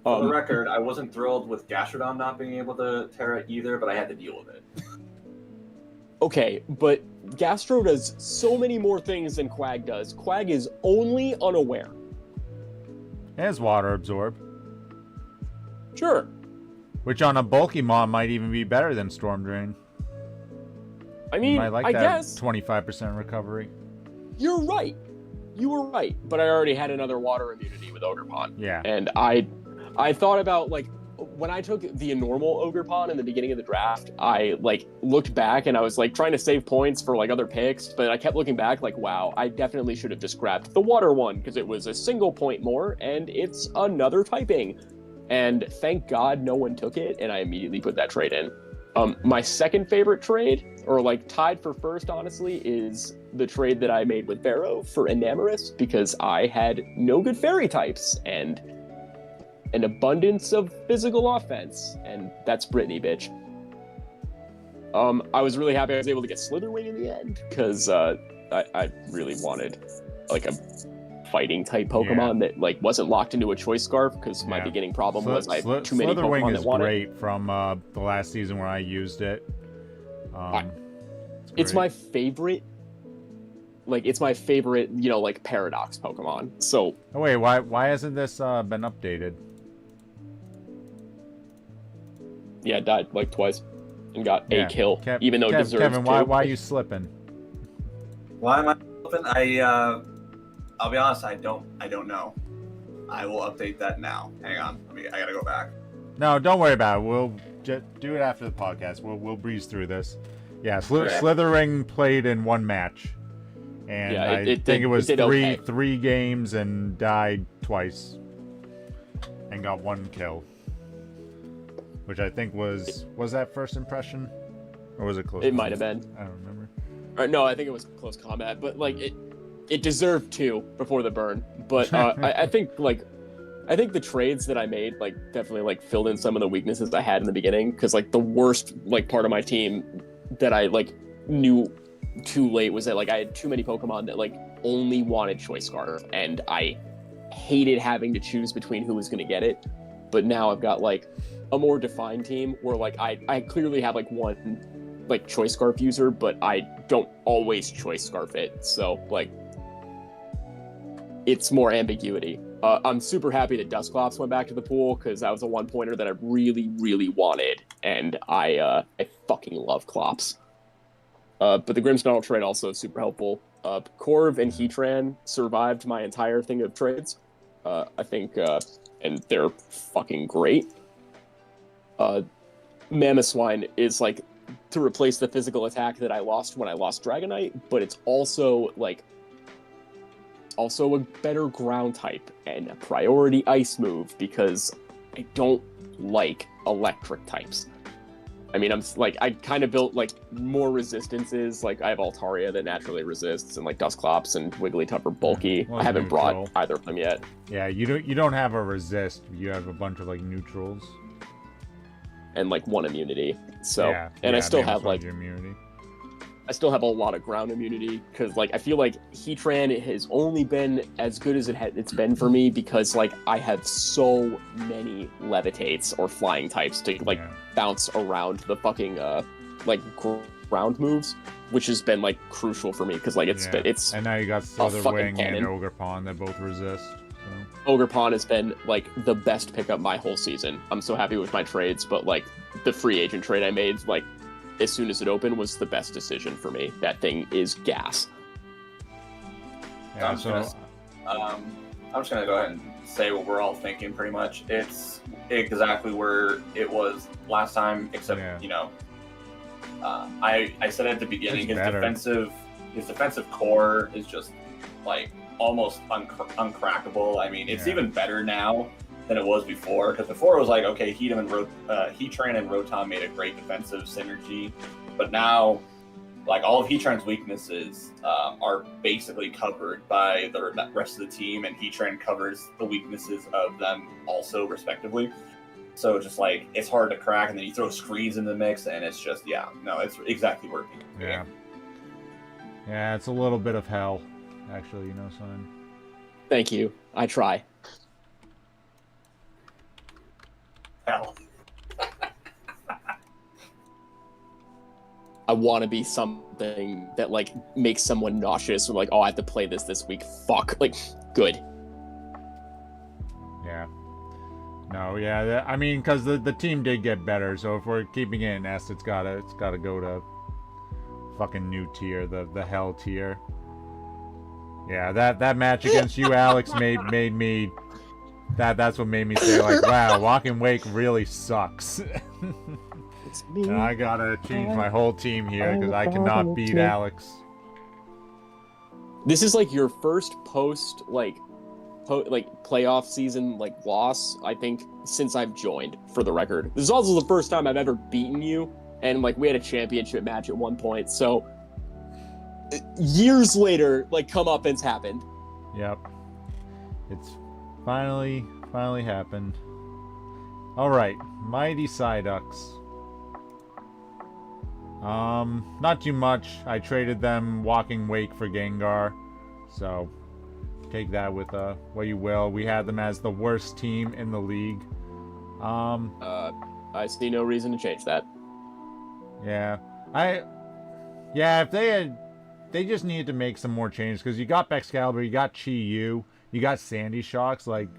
For the record, I wasn't thrilled with Gastrodon not being able to Terra either, but I had to deal with it. Okay, but Gastro does so many more things than Quag does. Quag is only unaware. It has water absorb. Sure. Which on a bulky mon might even be better than Storm Drain. I mean, I guess 25% recovery. You're right. You were right, but I already had another water immunity with Ogerpon. Yeah. And I thought about, like, when I took the normal Ogerpon in the beginning of the draft, I like looked back and I was like trying to save points for like other picks, but I kept looking back like, wow, I definitely should have just grabbed the water one because it was a single point more and it's another typing. And thank God no one took it, and I immediately put that trade in. My second favorite trade, or like tied for first, honestly, is the trade that I made with Barrow for Enamorus, because I had no good fairy types and an abundance of physical offense, and that's Brittany, bitch. I was really happy I was able to get Slitherwing in the end, because I really wanted like a fighting type Pokemon that like wasn't locked into a choice scarf, because my beginning problem was I had too many Pokemon that wanted. Slitherwing is great from the last season where I used it. It's my favorite. Like, it's my favorite, you know, like Paradox Pokemon. So. Oh wait, why hasn't this been updated? Yeah, it died like twice and got a kill, even though it deserves Kevin, two. why are you slipping? Why am I slipping? I'll be honest, I don't know. I will update that now. Hang on. I gotta go back. No, don't worry about it. We'll just do it after the podcast. We'll breeze through this. Yeah, Slithering played in one match. And I think it was three games and died twice. And got one kill. Which I think was that first impression? Or was it close? It might have been. I don't remember. No, I think it was close combat, but like it deserved two before the burn. But I think the trades that I made like definitely like filled in some of the weaknesses I had in the beginning, because like the worst like part of my team that I like knew too late was that like I had too many Pokemon that like only wanted Choice Scarf, and I hated having to choose between who was going to get it. But now I've got like a more defined team where like I clearly have like one like Choice Scarf user, but I don't always Choice Scarf it, so like it's more ambiguity. I'm super happy that Dusclops went back to the pool, because that was a one-pointer that I really, really wanted, and I fucking love Clops. But the Grimmsnarl trade also is super helpful. Corv and Heatran survived my entire thing of trades, I think, and they're fucking great. Mamoswine is like to replace the physical attack that I lost when I lost Dragonite, but it's also like a better ground type and a priority ice move, because I don't like electric types. I mean, I kind of built like more resistances. Like I have Altaria that naturally resists, and like Dusclops and Wigglytuff are bulky. I haven't brought either of them yet. Yeah, you don't have a resist. You have a bunch of like neutrals and like one immunity. So I still have like immunity. I still have a lot of ground immunity, because like I feel like Heatran has only been as good as it's been for me because like I have so many levitates or flying types to like bounce around the fucking like ground moves, which has been like crucial for me, because like it's and now you got Slitherwing and Ogerpon that both resist. So. Ogerpon has been like the best pickup my whole season. I'm so happy with my trades, but like the free agent trade I made, like as soon as it opened, was the best decision for me. That thing is gas. Yeah, I'm just gonna go ahead and say what we're all thinking. Pretty much, it's exactly where it was last time, except you know, I said at the beginning his defensive core is just like almost uncrackable. I mean, it's even better now than it was before, because before it was like, okay, Heatran and Rotom made a great defensive synergy, but now like all of Heatran's weaknesses are basically covered by the rest of the team, and Heatran covers the weaknesses of them also respectively. So just like it's hard to crack, and then you throw screens in the mix, and it's just it's exactly working. Yeah, it's a little bit of hell, actually, son. Thank you. I try. Hell. I want to be something that like makes someone nauseous, or like, oh, I have to play this week. Fuck, like, good. Yeah. No, yeah. I mean, because the team did get better, so if we're keeping it in S, it's gotta go to fucking new tier, the hell tier. Yeah, that match against you, Alex, made me That's what made me say, like, wow, Walking Wake really sucks. It's me. And I gotta change my whole team here because I cannot beat Alex. This is like your first post playoff season loss, I think, since I've joined, for the record. This is also the first time I've ever beaten you, and we had a championship match at one point, so years later, comeuppance happened. Yep. It's finally happened. Alright, Mighty Psyducks. Not too much. I traded them Walking Wake for Gengar, so take that with what you will. We had them as the worst team in the league. I see no reason to change that. Yeah. If they just needed to make some more changes, because you got Excalibur, you got Chi-Yu, you got Sandy Shocks, that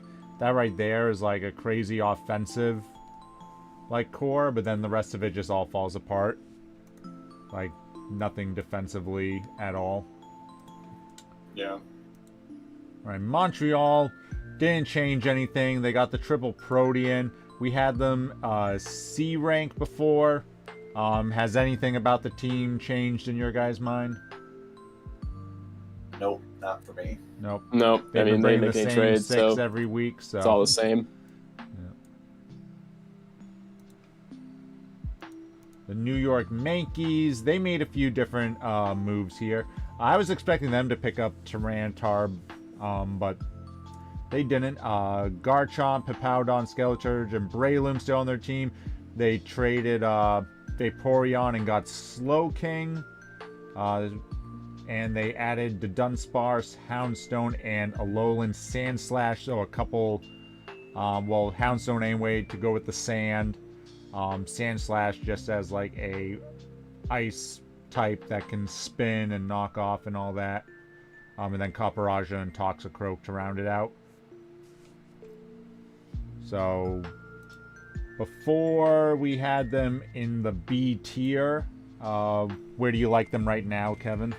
right there is a crazy offensive core, but then the rest of it just all falls apart. Nothing defensively at all. Yeah. Alright, Montreal didn't change anything. They got the triple Protean. We had them C rank before. Has anything about the team changed in your guys' mind? Nope, not for me. Nope. I mean, they make any trades, so every week, so it's all the same. The New York Yankees, they made a few different moves here. I was expecting them to pick up Tyranitar, but they didn't. Garchomp, Hippowdon, Skeleturge, and Breloom still on their team. They traded Vaporeon and got Slowking. And they added the Dunsparce, Houndstone, and Alolan Sandslash. So a couple, Houndstone anyway to go with the Sand. Sandslash just as a ice type that can spin and knock off and all that. And then Copperajah and Toxicroak to round it out. So before we had them in the B tier, where do you like them right now, Kevin?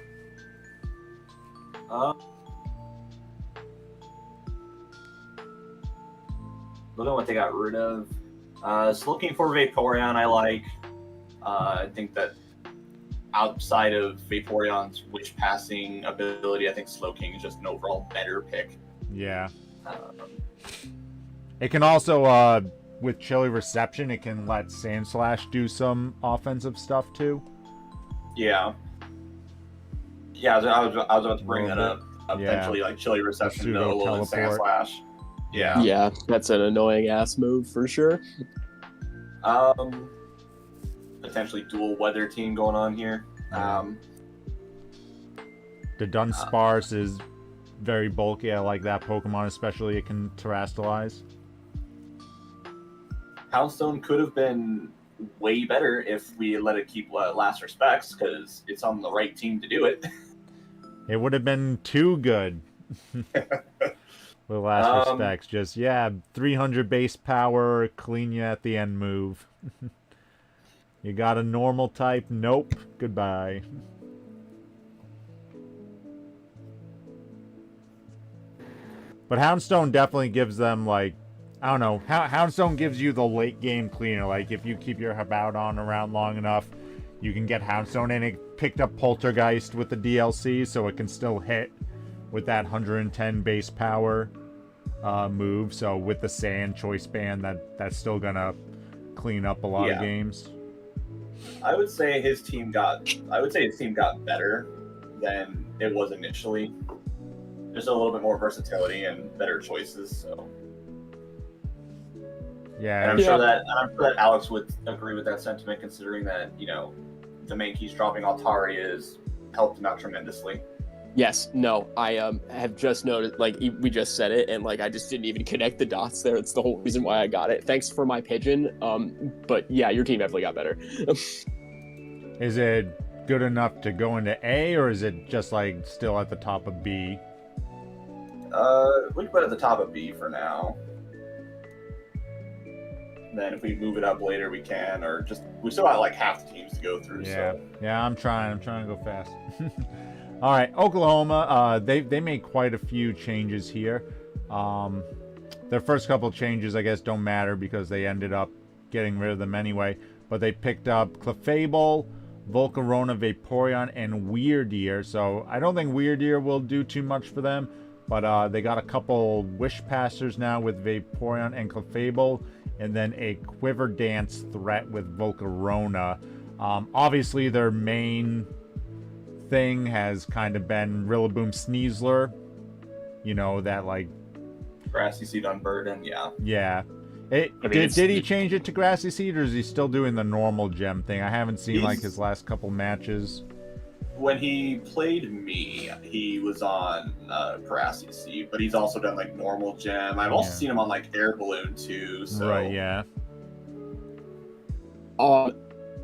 Look at what they got rid of. Looking for Vaporeon, I like. I think that outside of Vaporeon's Wish Passing ability, I think Slowking is just an overall better pick. Yeah. It can also, with Chilly Reception, it can let Sandslash do some offensive stuff too. Yeah. Yeah, I was about to bring that up. Potentially, Chilly Reception, Alolan Sandslash. Yeah. Yeah, that's an annoying ass move for sure. Potentially dual weather team going on here. The Dunsparce is very bulky. I like that Pokemon, especially it can terrestrialize. Houndstone could have been way better if we let it keep last respects, because it's on the right team to do it. It would have been too good. With last respects, just 300 base power, clean you at the end move. You got a normal type? Nope. Goodbye. But Houndstone definitely gives them I don't know. Houndstone gives you the late game cleaner. If you keep your Hippowdon around long enough, you can get Houndstone, and it picked up Poltergeist with the DLC, so it can still hit with that 110 base power move. So with the Sand Choice Band, that's still gonna clean up a lot of games. I would say his team got better than it was initially. Just a little bit more versatility and better choices. So yeah, and I'm sure that Alex would agree with that sentiment, considering that the Yankees dropping Altari has helped him out tremendously. Yes, no, I have just noticed, we just said it, and I just didn't even connect the dots there. It's the whole reason why I got it. Thanks for my pigeon. But yeah, your team definitely got better. Is it good enough to go into A, or is it just still at the top of B? We can put it at the top of B for now. Then if we move it up later, we can, or we still got half the teams to go through. Yeah, so. Yeah, I'm trying to go fast. All right, Oklahoma, they made quite a few changes here. their first couple changes, I guess, don't matter because they ended up getting rid of them anyway. But they picked up Clefable, Volcarona, Vaporeon, and Weirdeer. So I don't think Weirdeer will do too much for them. But they got a couple Wish Passers now with Vaporeon and Clefable. And then a Quiver Dance threat with Volcarona. Obviously, their main thing has kind of been Rillaboom Sneasler. You know, that like... Grassy Seed Unburden, yeah. Yeah. Did he change it to Grassy Seed, or is he still doing the normal gem thing? I haven't seen like his last couple matches. When he played me, he was on Grassy Seed, but he's also done like normal gem. I've also seen him on like Air Balloon too. So. Right, yeah.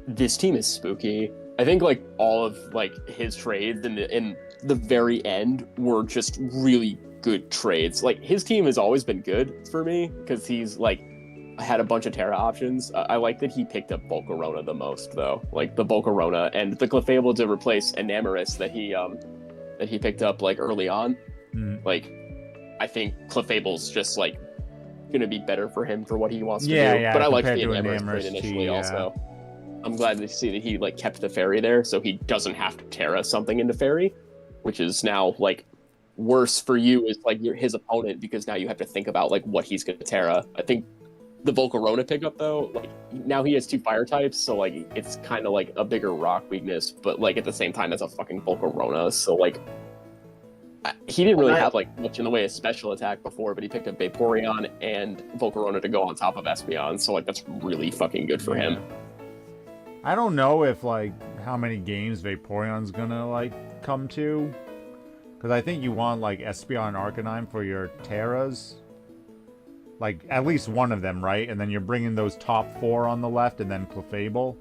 This team is spooky. I think like all of like his trades in the very end were just really good trades. Like his team has always been good for me because he's like had a bunch of Terra options. I like that he picked up Volcarona the most though. Like the Volcarona and the Clefable to replace Enamorus that he picked up like early on. Like I think Clefable's just like gonna be better for him for what he wants to do. Yeah, but I like the Enamorus trade initially also. I'm glad to see that he like kept the fairy there so he doesn't have to Terra something into fairy, which is now like worse for you as like his opponent because now you have to think about like what he's gonna Terra. I think the Volcarona pickup though, like now he has 2 fire types, so like it's kind of like a bigger rock weakness, but like at the same time it's a fucking Volcarona, so like he didn't really have like much in the way of special attack before, but he picked up Vaporeon and Volcarona to go on top of Espeon, so like that's really fucking good for him. I don't know if like how many games Vaporeon's gonna like come to, because I think you want like Espeon and Arcanine for your Terras. Like, at least one of them, right? And then you're bringing those top 4 on the left, and then Clefable.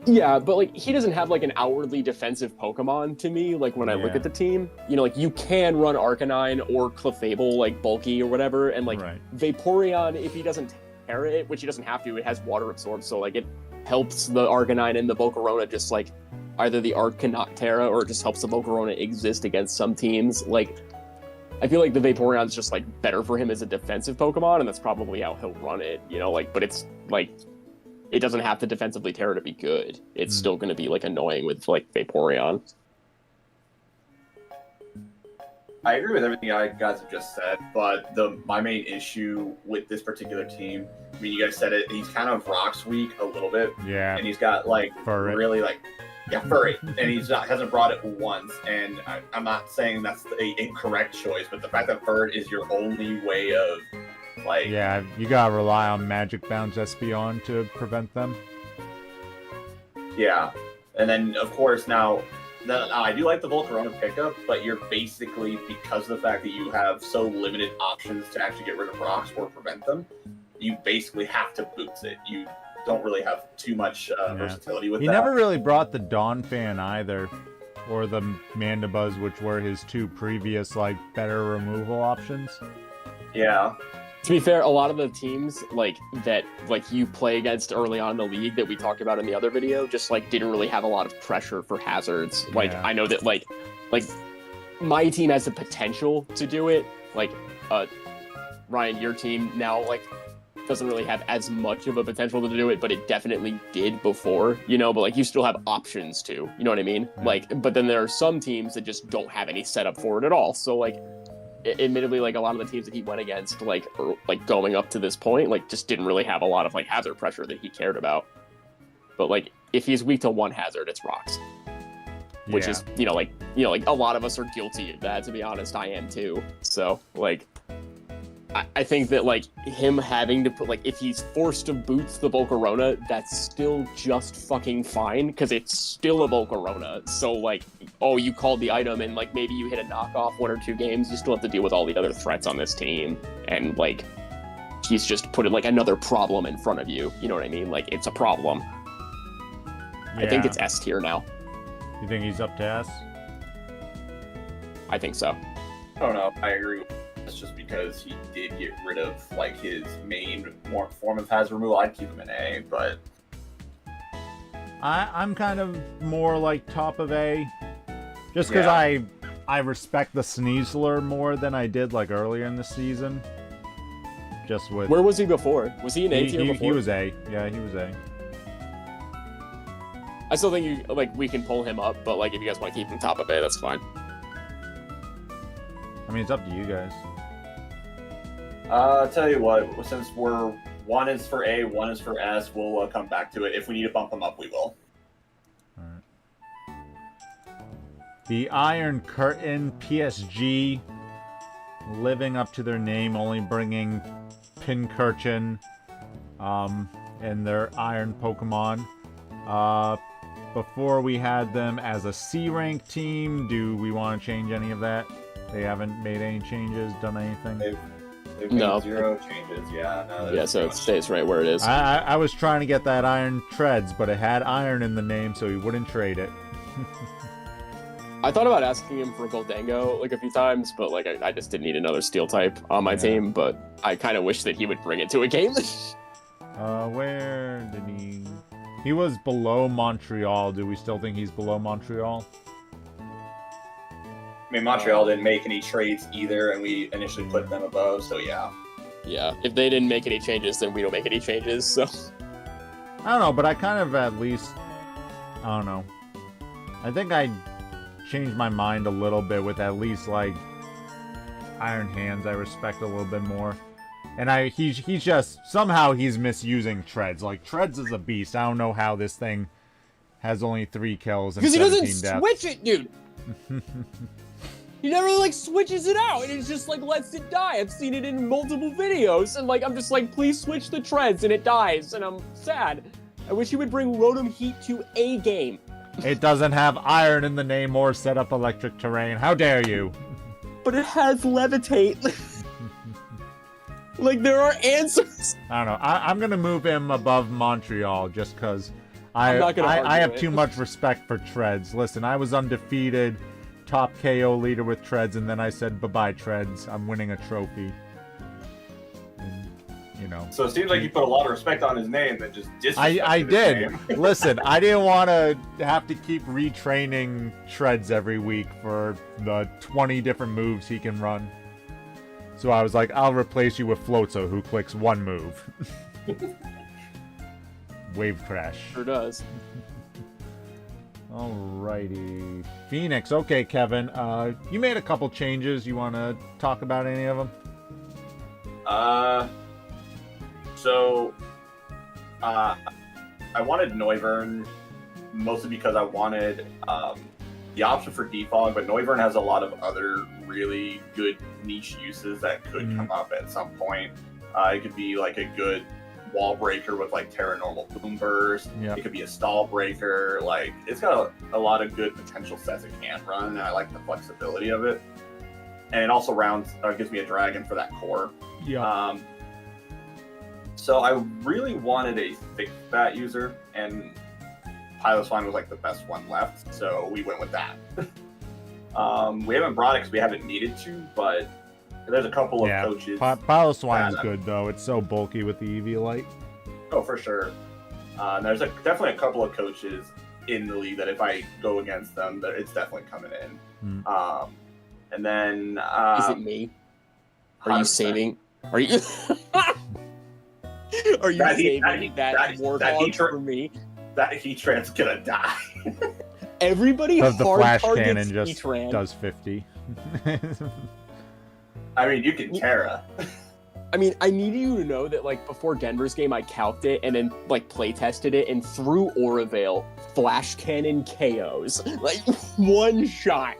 Yeah, but, like, he doesn't have, like, an outwardly defensive Pokemon to me, like, when I look at the team. You know, like, you can run Arcanine or Clefable, like, bulky or whatever, and, like, Vaporeon, if he doesn't Terra it, which he doesn't have to, it has Water Absorb, so, like, it helps the Arcanine and the Volcarona just, like, either the Arc cannot Terra, or it just helps the Volcarona exist against some teams. Like, I feel like the Vaporeon's just, like, better for him as a defensive Pokemon, and that's probably how he'll run it, you know, like, but it's, like, it doesn't have to defensively Terra to be good. It's still going to be, like, annoying with, like, Vaporeon. I agree with everything you guys have just said, but my main issue with this particular team, I mean, you guys said it, he's kind of rocks weak a little bit. Yeah. And he's got, like, really, like, furry, and hasn't brought it once, and I'm not saying that's the incorrect choice, but the fact that Bird is your only way of, like... Yeah, you gotta rely on Magic Bounce Espeon to prevent them. Yeah, and then, of course, now, I do like the Volcarona pickup, but you're basically, because of the fact that you have so limited options to actually get rid of rocks or prevent them, you basically have to boots it. You don't really have too much versatility with that. He never really brought the Dawn Fan either, or the Mandibuzz, which were his 2 previous, like, better removal options. Yeah. To be fair, a lot of the teams, like, that, like, you play against early on in the league that we talked about in the other video, just, like, didn't really have a lot of pressure for hazards. Like, I know that, like, my team has the potential to do it. Like, Ryan, your team now, like, doesn't really have as much of a potential to do it, but it definitely did before, you know, but like you still have options to, you know what I mean? Like, but then there are some teams that just don't have any setup for it at all. So like, admittedly, like a lot of the teams that he went against, like, going up to this point, like just didn't really have a lot of like hazard pressure that he cared about. But like, if he's weak to one hazard, it's rocks. Which is, you know, like a lot of us are guilty of that, to be honest. I am too. So like, I think that, like, him having to put, like, if he's forced to boots the Volcarona, that's still just fucking fine, because it's still a Volcarona. So, like, oh, you called the item, and, like, maybe you hit a knockoff 1 or 2 games, you still have to deal with all the other threats on this team. And, like, he's just put, like, another problem in front of you. You know what I mean? Like, it's a problem. Yeah. I think it's S tier now. You think he's up to S? I think so. I don't know. I agree. It's just because he did get rid of like his main form of hazard removal. I'd keep him in A, but I'm kind of more like top of A, just because I respect the Sneasler more than I did like earlier in the season. just with... Where was he before? Was he in A tier before? He was A. Yeah, he was A. I still think we can pull him up, but like if you guys want to keep him top of A, that's fine. I mean, it's up to you guys. I'll tell you what, since one is for A, one is for S, we'll come back to it. If we need to bump them up, we will. Alright. The Iron Curtain PSG, living up to their name, only bringing Pincurchin and their Iron Pokemon. Before we had them as a C-rank team, do we want to change any of that? They haven't made any changes, done anything? They've made 0 changes, yeah. No, yeah, so it stays right where it is. I was trying to get that Iron Treads, but it had Iron in the name, so he wouldn't trade it. I thought about asking him for Goldango like a few times, but like I just didn't need another Steel type on my team, but I kind of wish that he would bring it to a game. Where did he... He was below Montreal. Do we still think he's below Montreal? I mean, Montreal didn't make any trades either, and we initially put them above, so yeah. Yeah, if they didn't make any changes, then we don't make any changes, so... I don't know, but I kind of at least... I don't know. I think I changed my mind a little bit with at least, like, Iron Hands I respect a little bit more. And he's just... Somehow he's misusing Treads. Like, Treads is a beast. I don't know how this thing has only 3 kills and 17 deaths. Because he doesn't switch it, dude! He never, like, switches it out, and it just, like, lets it die. I've seen it in multiple videos, and, like, I'm just like, please switch the Treads, and it dies, and I'm sad. I wish he would bring Rotom Heat to a game. It doesn't have Iron in the name or set up electric terrain. How dare you? But it has Levitate. Like, there are answers. I don't know. I'm going to move him above Montreal just because I have too much respect for Treads. Listen, I was undefeated, top KO leader with Treads, and then I said, bye-bye, Treads. I'm winning a trophy. And, you know. So it seems like you put a lot of respect on his name and just disrespected I his did. name. Listen, I didn't want to have to keep retraining Treads every week for the 20 different moves he can run. So I was like, I'll replace you with Floatzo, who clicks 1 move. Wave Crash. Sure does. Alrighty. Phoenix. Okay, Kevin. You made a couple changes. You want to talk about any of them? I wanted Noivern mostly because I wanted the option for defog, but Noivern has a lot of other really good niche uses that could come up at some point. It could be like a good wall breaker with like Terra Normal Boom Burst. It could be a stall breaker. Like, it's got a lot of good potential sets it can run, and I like the flexibility of it. And it also gives me a dragon for that core. So I really wanted a thick bat user, and Piloswine was like the best one left, so we went with that. We haven't brought it because we haven't needed to, but there's a couple of coaches. Piloswine is good though. It's so bulky with the Eviolite. Oh, for sure. There's definitely a couple of coaches in the league that if I go against them, it's definitely coming in. And then is it me? Are you saving? Are you? Are you saving that Warthog for me? That Heatran's gonna die. Everybody the flash targets cannon just Heatran. does 50. I mean, you can Terra. I mean, I need you to know that, like, before Denver's game, I calced it and then, like, play tested it, and through Aurivale, flash cannon KOs. Like, one shot.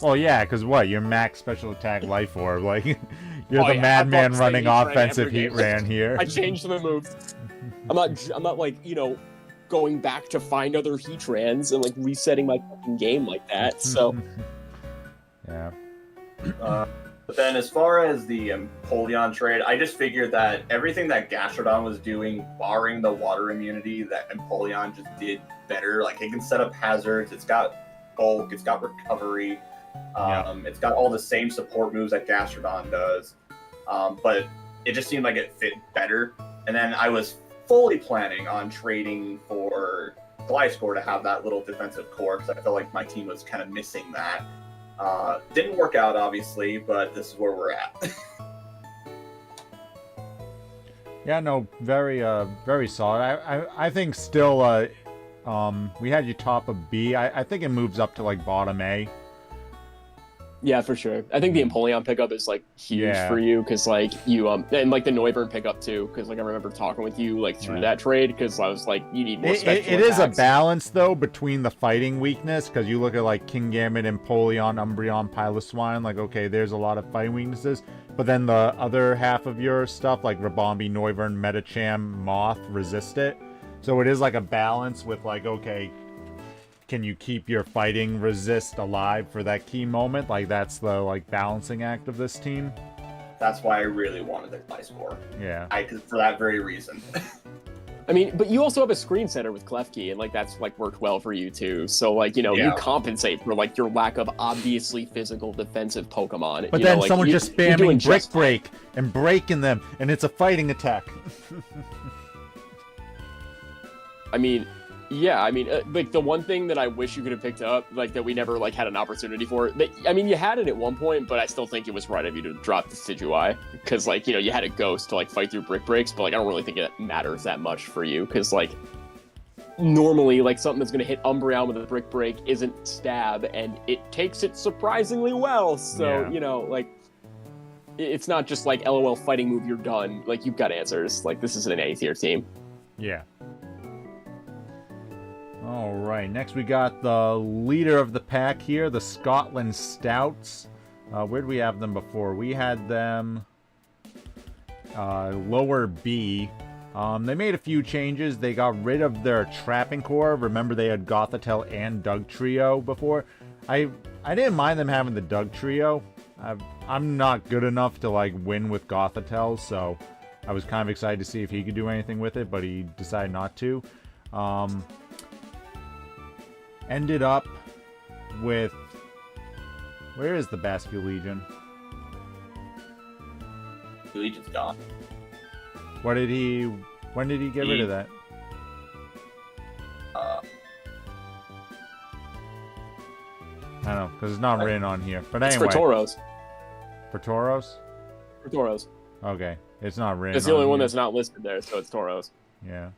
Well, yeah, because what? You're max special attack life orb. Like, you're the madman running offensive Heatran here. I changed the moves. I'm not like, you know, going back to find other Heatrans and, like, resetting my fucking game like that, so. Yeah. But then as far as the Empoleon trade, I just figured that everything that Gastrodon was doing, barring the water immunity, that Empoleon just did better. Like, it can set up hazards, it's got bulk, it's got recovery, it's got all the same support moves that Gastrodon does, but it just seemed like it fit better. And then I was fully planning on trading for Gliscor to have that little defensive core, because I felt like my team was kind of missing that. Didn't work out, obviously, but this is where we're at. Yeah, no, very solid. I think still, we had you top of B. I think it moves up to like bottom A. Yeah, for sure. I think the Empoleon pickup is like huge for you because like you and like the Noivern pickup too because like I remember talking with you like through that trade because I was like you need more special It is a balance though between the fighting weakness because you look at like Kingambit, Empoleon, Umbreon, Piloswine, like okay, there's a lot of fighting weaknesses, but then the other half of your stuff like Rabombi, Noivern, Medicham, Moth resist it. So it is like a balance with like okay, can you keep your fighting resist alive for that key moment? Like that's the like balancing act of this team. That's why I really wanted the high score. Yeah. For that very reason. I mean, but you also have a screen setter with Klefki, and like that's like worked well for you too. So like you compensate for like your lack of obviously physical defensive Pokemon. But then someone just spamming Brick Break and breaking them, and it's a fighting attack. I mean. Yeah, I mean, like the one thing that I wish you could have picked up, like that we never like had an opportunity for. I mean, you had it at one point, but I still think it was right of you to drop the Decidueye because, like, you know, you had a Ghost to like fight through Brick Breaks, but like I don't really think it matters that much for you because, like, normally, like something that's gonna hit Umbreon with a Brick Break isn't Stab, and it takes it surprisingly well. So you know, like, it's not just like LOL fighting move, you're done. Like you've got answers. Like this is an A tier team. Yeah. All right, next we got the leader of the pack here, the Scotland Stouts. Where did we have them before? We had them lower B. They made a few changes. They got rid of their Trapping Core. Remember they had Gothitelle and Dugtrio before. I didn't mind them having the Dugtrio. I'm not good enough to like win with Gothitelle, so I was kind of excited to see if he could do anything with it, but he decided not to. Ended up with... Where is the Bascule Legion? The Legion's gone. When did he get rid of that? I don't know, because it's not written on here. But anyway. It's for Tauros. For Tauros? For Tauros. Okay. It's not written. It's the only one that's not listed there, so it's Tauros. Yeah.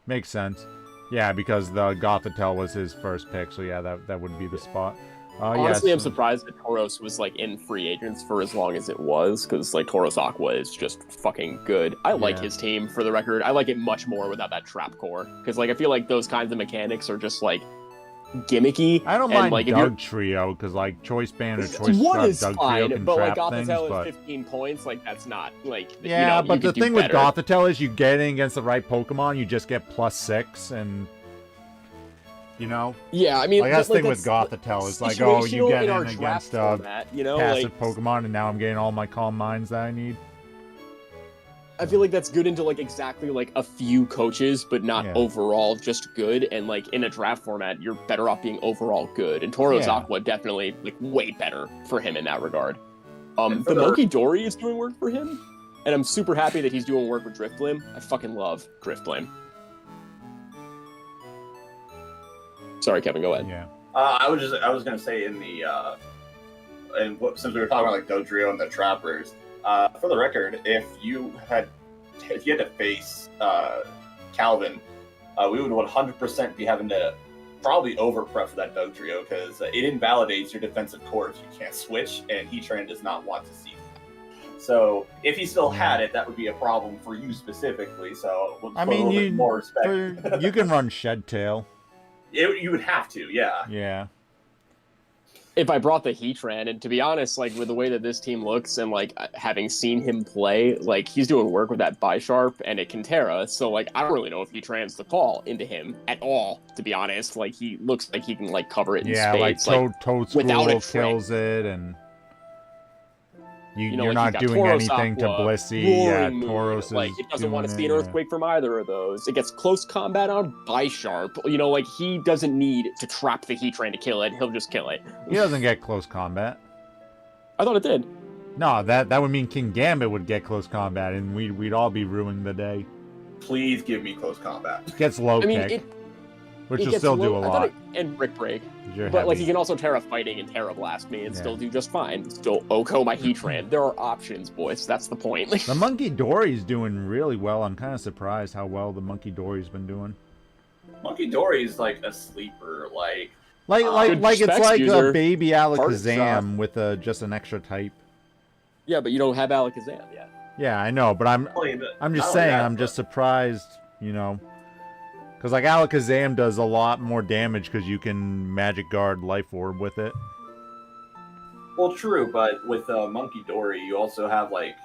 Makes sense. Yeah, because the Gothitelle was his first pick, so yeah, that would be the spot. Honestly, I'm surprised that Tauros was like in free agents for as long as it was, because like Tauros Aqua is just fucking good. I like his team, for the record. I like it much more without that trap core, because like I feel like those kinds of mechanics are just like gimmicky. I don't mind like, Dugtrio, because like Choice Band or Choice Dugtrio can but trap like things, Gothitelle is 15 points, like that's not like yeah, but the thing with Gothitelle is you get in against the right Pokemon, you just get +6 and you know? Yeah, I mean like that's the thing with Gothitelle is like, oh, you get in against format, you know, passive Pokemon and now I'm getting all my Calm Minds that I need. I feel like that's good into like exactly like a few coaches, but not overall just good. And like in a draft format, you're better off being overall good. And Tauros Aqua definitely like way better for him in that regard. The Monkey Dory is doing work for him, and I'm super happy that he's doing work with Driftblim. I fucking love Driftblim. Sorry, Kevin, go ahead. Yeah. I was gonna say in the since we were talking about like Dodrio and the Trappers. For the record, if you had to face Calvin, we would 100% be having to probably over prep for that Dugtrio because it invalidates your defensive core if you can't switch, and Heatran does not want to see that. So if he still had it, that would be a problem for you specifically. So we'll put a little bit more respect. You can run Shed Tail. You would have to, yeah. Yeah. If I brought the Heatran, and to be honest, like with the way that this team looks and like having seen him play, like he's doing work with that Bisharp and a Kintera, so like I don't really know if Heatran's the call into him at all, to be honest. Like he looks like he can like cover it in spades. Like Toadschool kills it, and you're like, not doing anything to Blissey. Yeah, Tauros is like it doesn't want to see an Earthquake from either of those. It gets close combat on Bisharp. You know, like he doesn't need to trap the Heatran to kill it. He'll just kill it. He doesn't get close combat. I thought it did. No, that would mean Kingambit would get close combat, and we'd all be ruining the day. Please give me close combat. It gets low kick. Which will still do a lot. And Brick Break. But heavy. Like, you can also Terra Fighting and Terra Blast me and still do just fine. Still Oko my Heatran. There are options, boys. That's the point. The Monkey Dory's doing really well. I'm kind of surprised how well the Monkey Dory's been doing. Monkey Dory's like a sleeper, like it's like a baby Alakazam with just an extra type. Yeah, but you don't have Alakazam yet. Yeah, I know, but I'm just saying, I'm just surprised, you know, because like Alakazam does a lot more damage because you can Magic Guard Life Orb with it. Well, true, but with Monkey Dory, you also have like,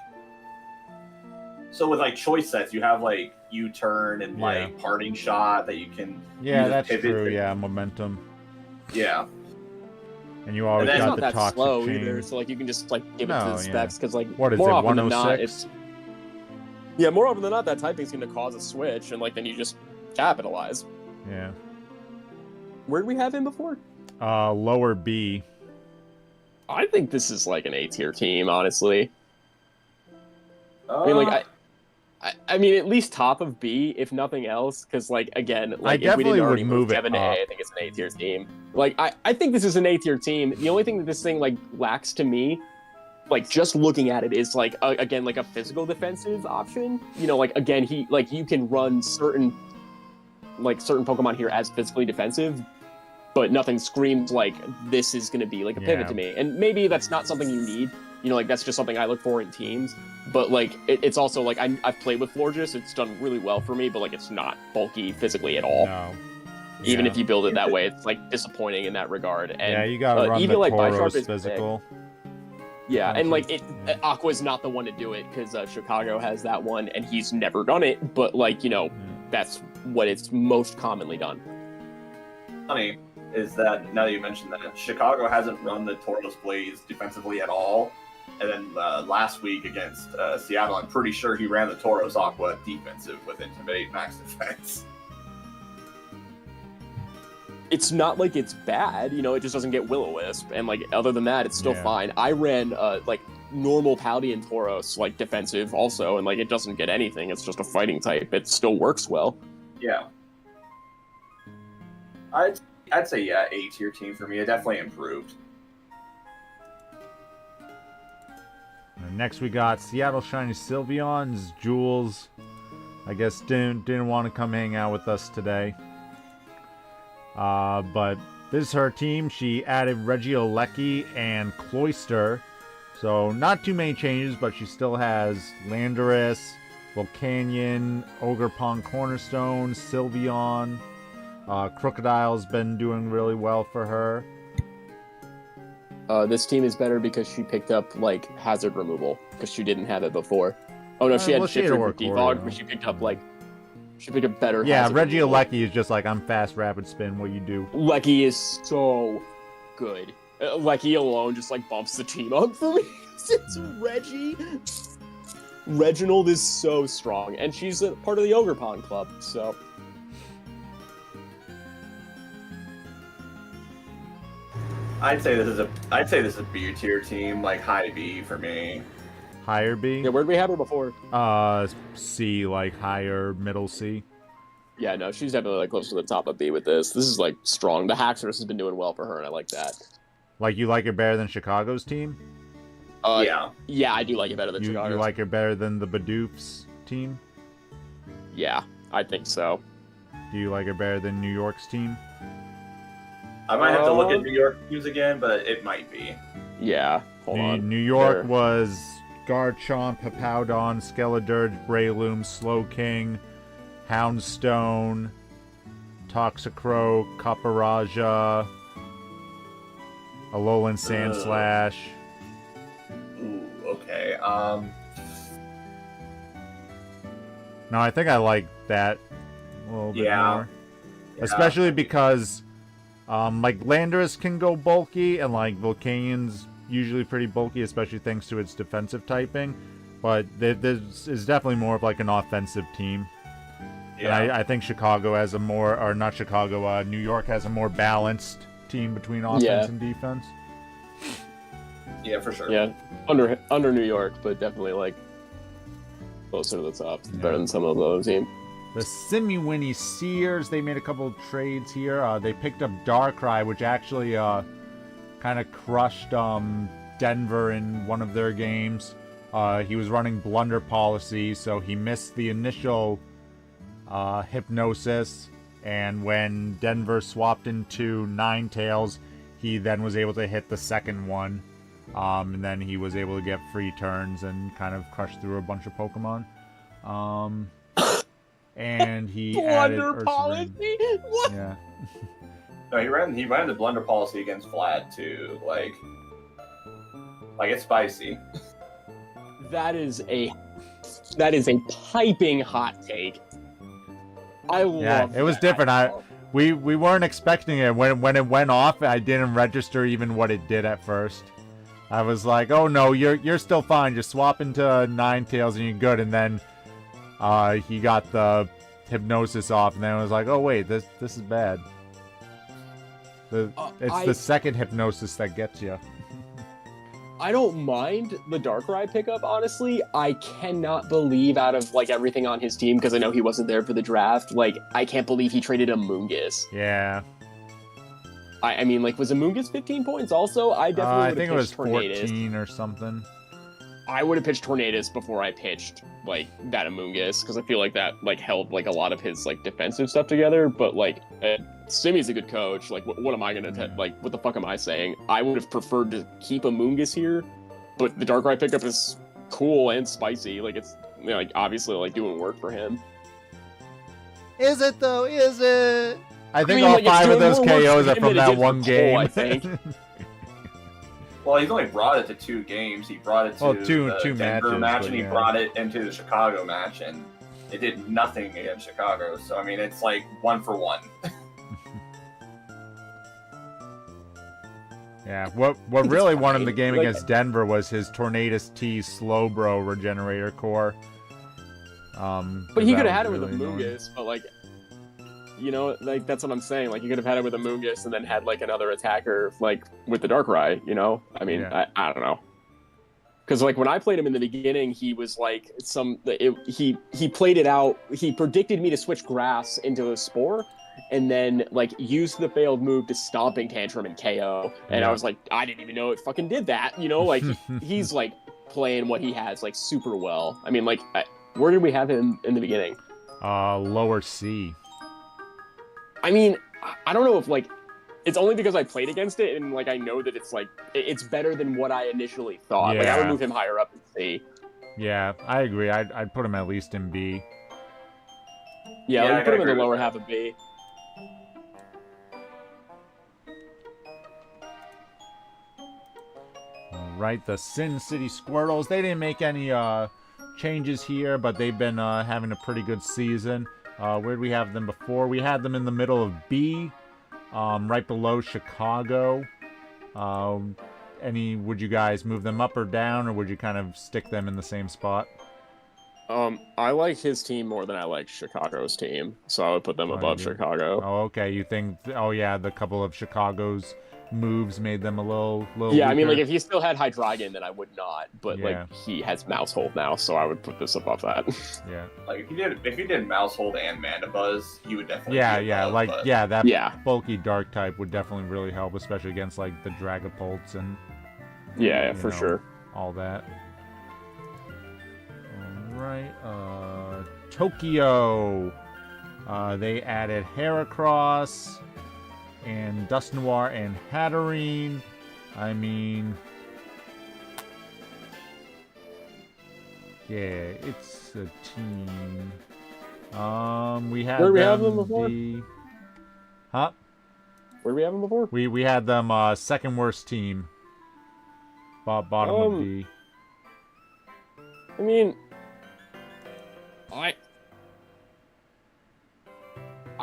so with like choice sets, you have like U-turn and like Parting Shot that you can. Yeah, that's true. Yeah, momentum. Yeah. And you always got the Toxic slow Chain. Either, so like you can just like give it to the specs because like what is more it, often than 106? not, more often than not that typing's going to cause a switch and like then you just capitalize. Yeah. Where did we have him before? Lower B. I think this is like an A-tier team, honestly. I mean, like I mean, at least top of B, if nothing else, because, like, again, like, if we didn't already move Kevin to A, I think it's an A-tier team. Like, I think this is an A-tier team. The only thing that this thing, like, lacks to me, like, just looking at it is, like, again, like, a physical defensive option. You know, like, again, you can run certain Pokemon here as physically defensive, but nothing screams, like, this is going to be, like, a pivot to me. And maybe that's not something you need. You know, like, that's just something I look for in teams. But, like, it's also, like, I've played with Florges. It's done really well for me, but, like, it's not bulky physically at all. No. Even if you build it that way, it's, like, disappointing in that regard. And, you gotta run even, the like, Tauros physical. Yeah, and, like, Aqua's not the one to do it, because Chicago has that one, and he's never done it. But, like, you know, that's what it's most commonly done. Funny is that, now that you mentioned that, Chicago hasn't run the Tauros Blaze defensively at all. And then last week against Seattle, I'm pretty sure he ran the Tauros Aqua defensive with Intimidate Max Defense. It's not like it's bad, you know, it just doesn't get Will-O-Wisp. And, like, other than that, it's still fine. I ran, like, normal Paldean Tauros, like, defensive also, and, like, it doesn't get anything. It's just a fighting type. It still works well. Yeah. I'd say, A-tier team for me. It definitely improved. Next we got Seattle Shiny Sylveons. Jules, I guess, didn't want to come hang out with us today. But this is her team. She added Regieleki and Cloyster. So not too many changes, but she still has Landorus, Volcanion, Ogerpon Cornerstone, Sylveon. Crocodile's been doing really well for her. This team is better because she picked up, like, hazard removal, because she didn't have it before. Oh, no, she had Shifter and Defog, but she picked up, like, better hazard Regieleki is just like, I'm fast, rapid spin, what you do. Lecky is so good. Lecky alone just, like, bumps the team up for me. It's Reggie. Reginald is so strong, and she's a part of the Ogerpon Club, so... I'd say this is a B tier team, like high B for me. Higher B? Yeah, where'd we have her before? C, like higher, middle C. Yeah, no, she's definitely like close to the top of B with this. This is like strong. The Haxorus has been doing well for her, and I like that. Like, you like her better than Chicago's team? Yeah. Yeah, I do like it better than Chicago's. You like her better than the Bidoof's team? Yeah, I think so. Do you like her better than New York's team? I might have to look at New York teams again, but it might be. Yeah, hold on. New York was Garchomp, Hippowdon, Skeledirge, Breloom, Slowking, Houndstone, Toxicroak, Caparaja, Alolan Sandslash. Ooh, okay. No, I think I like that a little bit more. Yeah. Especially because, like, Landorus can go bulky, and, like, Volcanion's usually pretty bulky, especially thanks to its defensive typing. But this is definitely more of, like, an offensive team. Yeah. And I think Chicago has a more, or not Chicago, New York has a more balanced team between offense and defense. Yeah, for sure. Yeah, under New York, but definitely, like, closer to the top. Better than some of the other teams. The Simiwinny Sears, they made a couple of trades here. They picked up Darkrai, which actually kind of crushed Denver in one of their games. He was running Blunder Policy, so he missed the initial Hypnosis, and when Denver swapped into Ninetales, he then was able to hit the second one, and then he was able to get free turns and kind of crush through a bunch of Pokemon. And he Blunder Policy? What? Yeah. No, he ran the Blunder Policy against Vlad too. Like it's spicy. That is a piping hot take. I love. Yeah, it was different. We weren't expecting it when it went off. I didn't register even what it did at first. I was like, "Oh no, you're still fine. Just swap into Ninetales and you're good." And then he got the Hypnosis off, and then I was like, "Oh wait, this is bad." It's the second Hypnosis that gets you. I don't mind the Darkrai pickup, honestly. I cannot believe out of like everything on his team, because I know he wasn't there for the draft, like I can't believe he traded a Moongus. Yeah. I mean, like, was a Moongus 15 points also? I definitely would have pitched it was Tornadus. 14 or something. I would have pitched Tornadus before I pitched like that Amoonguss, because I feel like that like held like a lot of his like defensive stuff together. But like Simi's a good coach. Like what am I gonna like? What the fuck am I saying? I would have preferred to keep Amoonguss here, but the Darkrai pickup is cool and spicy. Like it's like obviously like doing work for him. Is it though? Is it? I think mean, all like, 5 of those KOs are from that one game. I think. Well, he's only brought it to 2 games. He brought it to two the Denver matches, match, and he yeah. brought it into the Chicago match, and it did nothing against Chicago. So, I mean, it's like 1 for 1. Yeah, what really won him the game against Denver was his Tornadus T Slowbro Regenerator Core. But he could have had it with a Moongus, but like, you know, like that's what I'm saying. Like, you could have had it with a Moongus and then had like another attacker, like with the Darkrai. You know, I mean, Yeah. I don't know, because like when I played him in the beginning, he was like he played it out. He predicted me to switch grass into a Spore, and then like used the failed move to Stomping Tantrum and KO. And Yeah. I was like, I didn't even know it fucking did that. You know, like he's like playing what he has like super well. I mean, like where did we have him in the beginning? Lower C. I mean, I don't know if like it's only because I played against it and like I know that it's like it's better than what I initially thought. Like I would move him higher up in C. Yeah, I agree. I'd put him at least in B. Yeah, Yeah, like, put him in the agree with lower that. half of B. Right, the Sin City Squirtles. They didn't make any changes here, but they've been having a pretty good season. Where did we have them before? We had them in the middle of B, right below Chicago. Would you guys move them up or down, or would you kind of stick them in the same spot? I like his team more than I like Chicago's team, so I would put them above Chicago. Oh, okay. You think? Oh, yeah. The couple of Chicago's moves made them a little. Yeah, I mean, weaker? like if he still had Hydreigon, then I would not. But Yeah. like he has Mousehold now, so I would put this above that. Yeah. Like if he did Mousehold and Mandibuzz, he would definitely. Yeah, be yeah. above, Like but- yeah, that Yeah. bulky dark type would definitely really help, especially against like the Dragapults and. Yeah, you for know, sure. All that. Alright, Tokyo. They added Heracross and Dusknoir and Hatterene. I mean, yeah, it's a team. We had Where did we them have them before? Huh? Where did we have him before? We had them second worst team. Bottom of D. I mean, I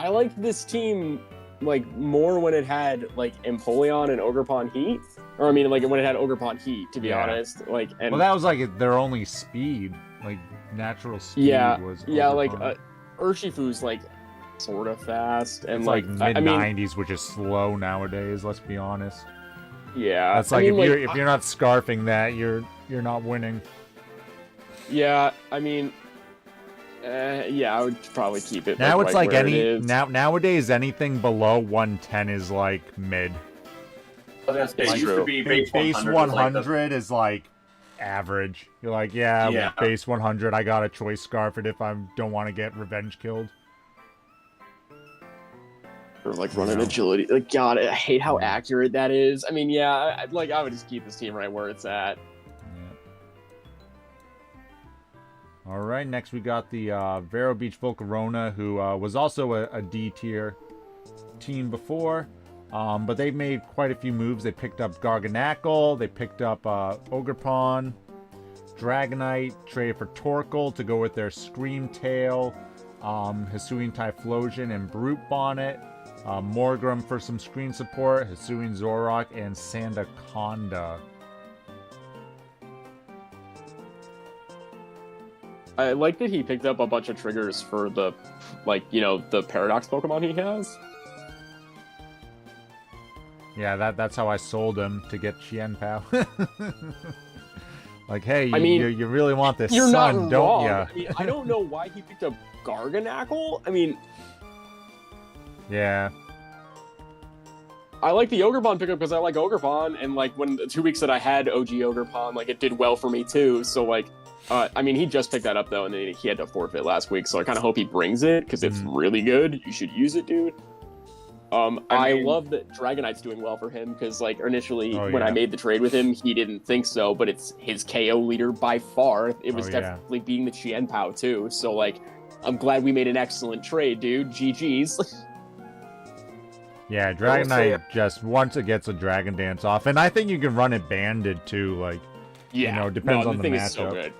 liked this team like more when it had like Empoleon and Ogerpon Heat, or I mean like when it had Ogerpon Heat, to be Yeah. honest. Like, and Well, that was like their only speed, like natural speed. yeah, was like Ogerpon. Urshifu's like sort of fast, and It's like mid I mean, 90s, which is slow nowadays. Let's be honest. yeah, That's I like mean, if you're not scarfing that, you're not winning. Yeah, I mean, Yeah, I would probably keep it. Now it's like it nowadays anything below 110 is like mid. I was gonna say, it used to be base 100, 100 is like average. You're like, yeah, base 100. I got a choice scarf it if I don't want to get revenge killed. Or like running agility. Like, God, I hate how accurate that is. I mean, yeah, I would just keep this team right where it's at. Yeah. All right, next we got the Vero Beach Volcarona, who was also a D tier team before. But they've made quite a few moves. They picked up Garganackle, they picked up Ogerpon, Dragonite, traded for Torkoal to go with their Screamtail, Hisuian Typhlosion, and Brute Bonnet. Morgrem for some screen support, Hisuian Zoroark, and Sandaconda. I like that he picked up a bunch of triggers for the, the Paradox Pokemon he has. Yeah, that's how I sold him to get Qianpao. Like, hey, you really want this you're sun, not don't wrong. you? I mean, I don't know why he picked up Garganackle. I mean... Yeah. I like the Ogerpon pickup because I like Ogerpon, and, like, when the 2 weeks that I had OG Ogerpon, like, it did well for me, too. So, like, I mean, he just picked that up, though, and then he had to forfeit last week, so I kind of hope he brings it, because it's really good. You should use it, dude. I love that Dragonite's doing well for him, because, like, initially, when I made the trade with him, he didn't think so, but it's his KO leader by far. It was definitely beating the Qianpao, too, so, like, I'm glad we made an excellent trade, dude. GG's. Yeah, Dragonite just, once it gets a Dragon Dance off, and I think you can run it banded, too, like, depends on the matchup. Is so good.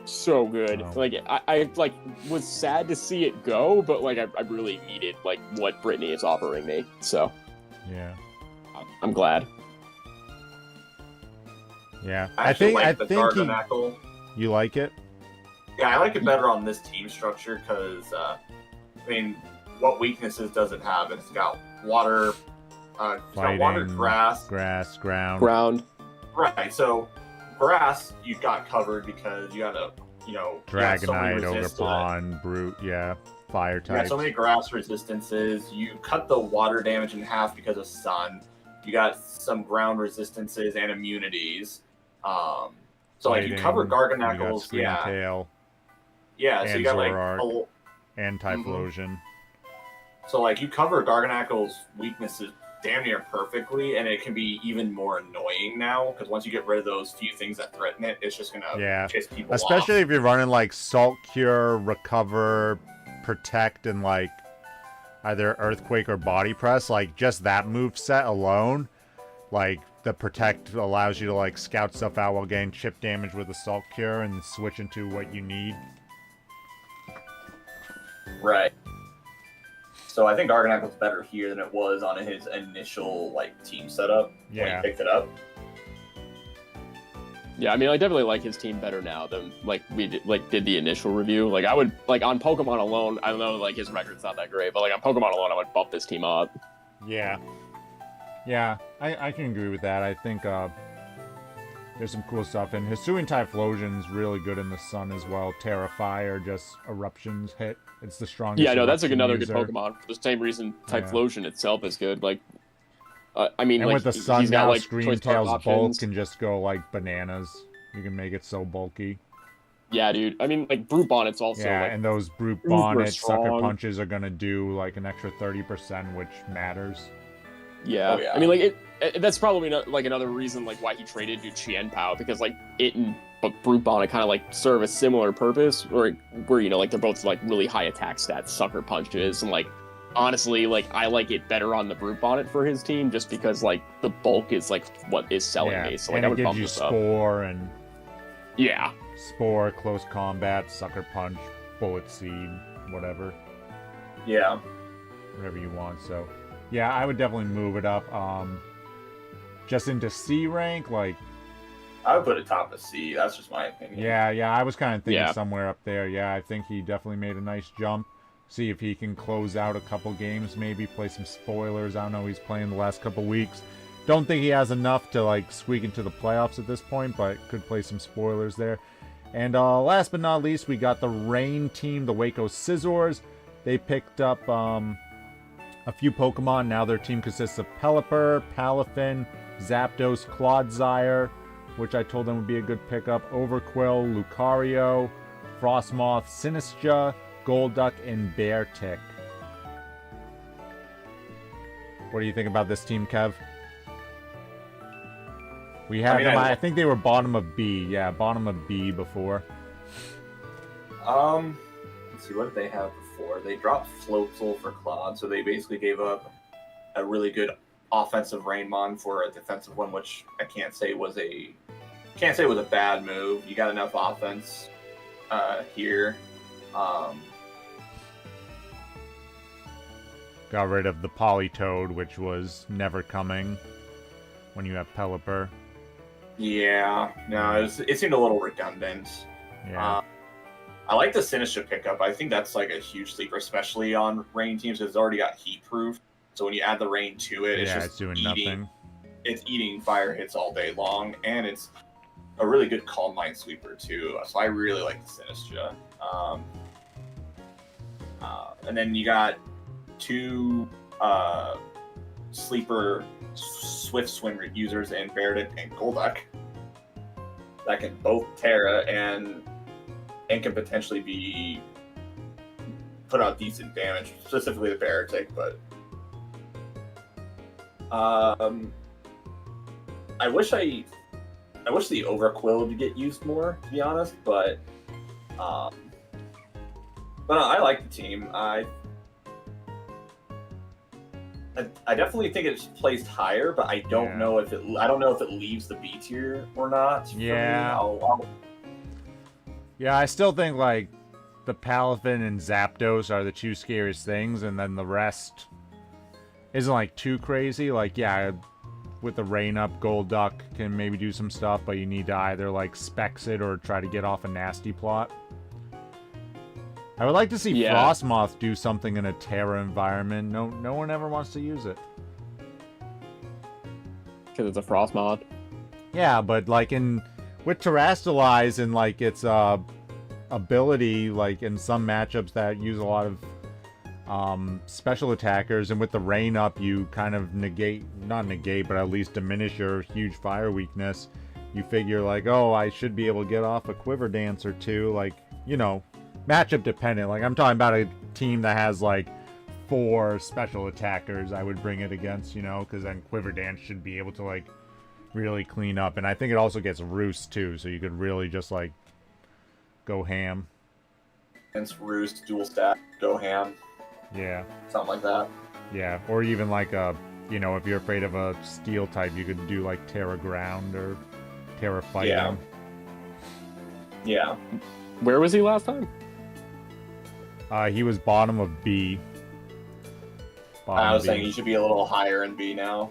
So good. Like, I was sad to see it go, but, like, I really needed, like, what Brittany is offering me, so. Yeah. I'm glad. Yeah. I think you like it? Yeah, I like it better on this team structure, because, what weaknesses does it have? It's got water, grass, ground. Right. So grass you've got covered because you got Dragonite, Ogerpon, Brute, fire types. You got so many grass resistances. You cut the water damage in half because of sun. You got some ground resistances and immunities. So like you cover Garganackle's tail. Yeah, so you got Zoroark, like and Typhlosion. So, like, you cover Garganackle's weaknesses damn near perfectly, and it can be even more annoying now, because once you get rid of those few things that threaten it, it's just going to piss people off. Especially if you're running, like, Salt Cure, Recover, Protect, and, like, either Earthquake or Body Press. Like, just that move set alone, like, the Protect allows you to, like, scout stuff out while getting chip damage with the Salt Cure and switch into what you need. Right. So I think Garganackle's better here than it was on his initial team setup when he picked it up. Yeah, I mean, I definitely like his team better now than we did the initial review. Like I would on Pokemon alone. I don't know, his record's not that great, but on Pokemon alone, I would bump this team up. Yeah, I can agree with that. I think there's some cool stuff, and Hisuian Typhlosion's really good in the sun as well. Terra Fire, just eruptions hit. It's the strongest. Yeah, no, that's another good Pokemon for the same reason Typhlosion itself is good. I mean, and with the sun now, Screamtail's bulk can just go bananas. You can make it so bulky. Yeah, dude. I mean, Brute Bonnet's also and those Brute Bonnet Sucker Punches are gonna do an extra 30%, which matters. Yeah. Oh, yeah. I mean, that's probably another reason why he traded to Qianpao, because it and Brute Bonnet kind of serve a similar purpose, where they're both really high attack stats, Sucker Punches, and honestly, I like it better on the Brute Bonnet for his team, just because the bulk is what is selling me. So and I would it bump gives this you up. Spore and Spore, Close Combat, Sucker Punch, Bullet Seed, whatever. Yeah. Whatever you want. So yeah, I would definitely move it up. Just into C rank, I would put it top of C. That's just my opinion. Yeah. I was kind of thinking somewhere up there. Yeah, I think he definitely made a nice jump. See if he can close out a couple games, maybe play some spoilers. I don't know. He's playing the last couple weeks. Don't think he has enough to squeak into the playoffs at this point, but could play some spoilers there. And last but not least, we got the Rain team, the Waco Scizors. They picked up a few Pokemon. Now their team consists of Pelipper, Palafin, Zapdos, Clodsire, which I told them would be a good pickup, Overquill, Lucario, Frostmoth, Sinistcha, Golduck, and Beartick. What do you think about this team, Kev? We have them. I think they were bottom of B. Yeah, bottom of B before. Let's see, what did they have before? They dropped Floatzel for Claude, so they basically gave up a really good offensive Rainmon for a defensive one, which I can't say was a bad move. You got enough offense here. Got rid of the Politoed, which was never coming when you have Pelipper. Yeah, no, it seemed a little redundant. Yeah. I like the Sinistcha pickup. I think that's like a huge sleeper, especially on Rain teams. It's already got heat proof, so when you add the Rain to it, it's doing eating, nothing. It's eating fire hits all day long, and it's a really good Calm Mind sweeper too. So I really like the Sinistcha. And then you got two sleeper Swift Swim users in Beartick and Golduck that can both Terra and can potentially be put out decent damage, specifically the Beartick, but I wish the Overquill would get used more, to be honest, but I like the team. I definitely think it's placed higher, but I don't know if it leaves the B tier or not. Yeah. Yeah, I still think like the Palafin and Zapdos are the two scariest things, and then the rest isn't like too crazy. Like, yeah, with the Rain up, Golduck can maybe do some stuff, but you need to either like specs it or try to get off a nasty plot. I would like to see Frostmoth do something in a Terra environment. No one ever wants to use it. Because it's a Frostmoth. Yeah, but like with Terrastalize and like its ability, like in some matchups that use a lot of special attackers, and with the Rain up, you kind of not negate, but at least diminish your huge fire weakness. You figure like, oh, I should be able to get off a Quiver Dance or two, like, you know, matchup dependent. Like, I'm talking about a team that has like 4 special attackers I would bring it against, you know, because then Quiver Dance should be able to like really clean up. And I think it also gets Roost too, so you could really just like go ham. Against Roost, dual stack, go ham. Yeah. Something like that. Yeah, or even like a, you know, if you're afraid of a steel type, you could do like Terra Ground or Terra Fighting. Yeah. Where was he last time? He was bottom of B. I was saying he should be a little higher in B now.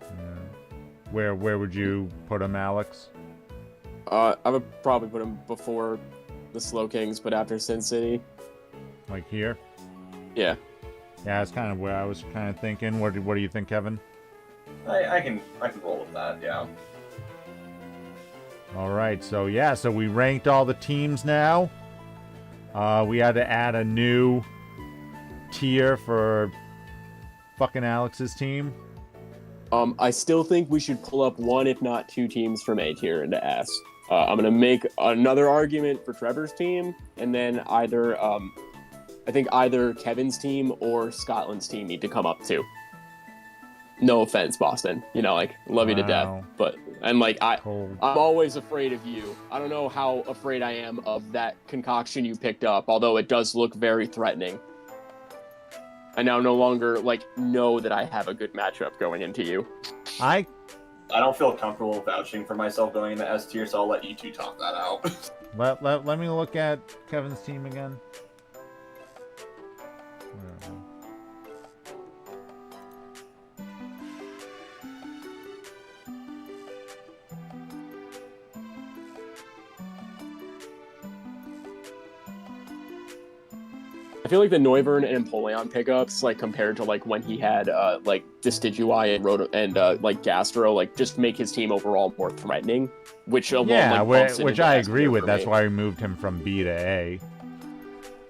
Yeah. Where would you put him, Alex? I would probably put him before the Slow Kings, but after Sin City. Like here? Yeah. Yeah, that's kind of where I was kind of thinking. What do you think, Kevin? I can roll with that, yeah. All right, so we ranked all the teams now. We had to add a new tier for fucking Alex's team. I still think we should pull up 1, if not 2 teams from A tier into S. I'm gonna make another argument for Trevor's team, and then either I think either Kevin's team or Scotland's team need to come up too. No offense, Boston. You know, like, love you to death. But, and like, I'm always afraid of you. I don't know how afraid I am of that concoction you picked up, although it does look very threatening. I now no longer, like, know that I have a good matchup going into you. I don't feel comfortable vouching for myself going into S tier, so I'll let you two talk that out. Let me look at Kevin's team again. I I feel like the Noivern and Empoleon pickups, like compared to like when he had like Decidueye and like Gastro, like just make his team overall more threatening. Which alone, which I agree with. That's why we moved him from B to A.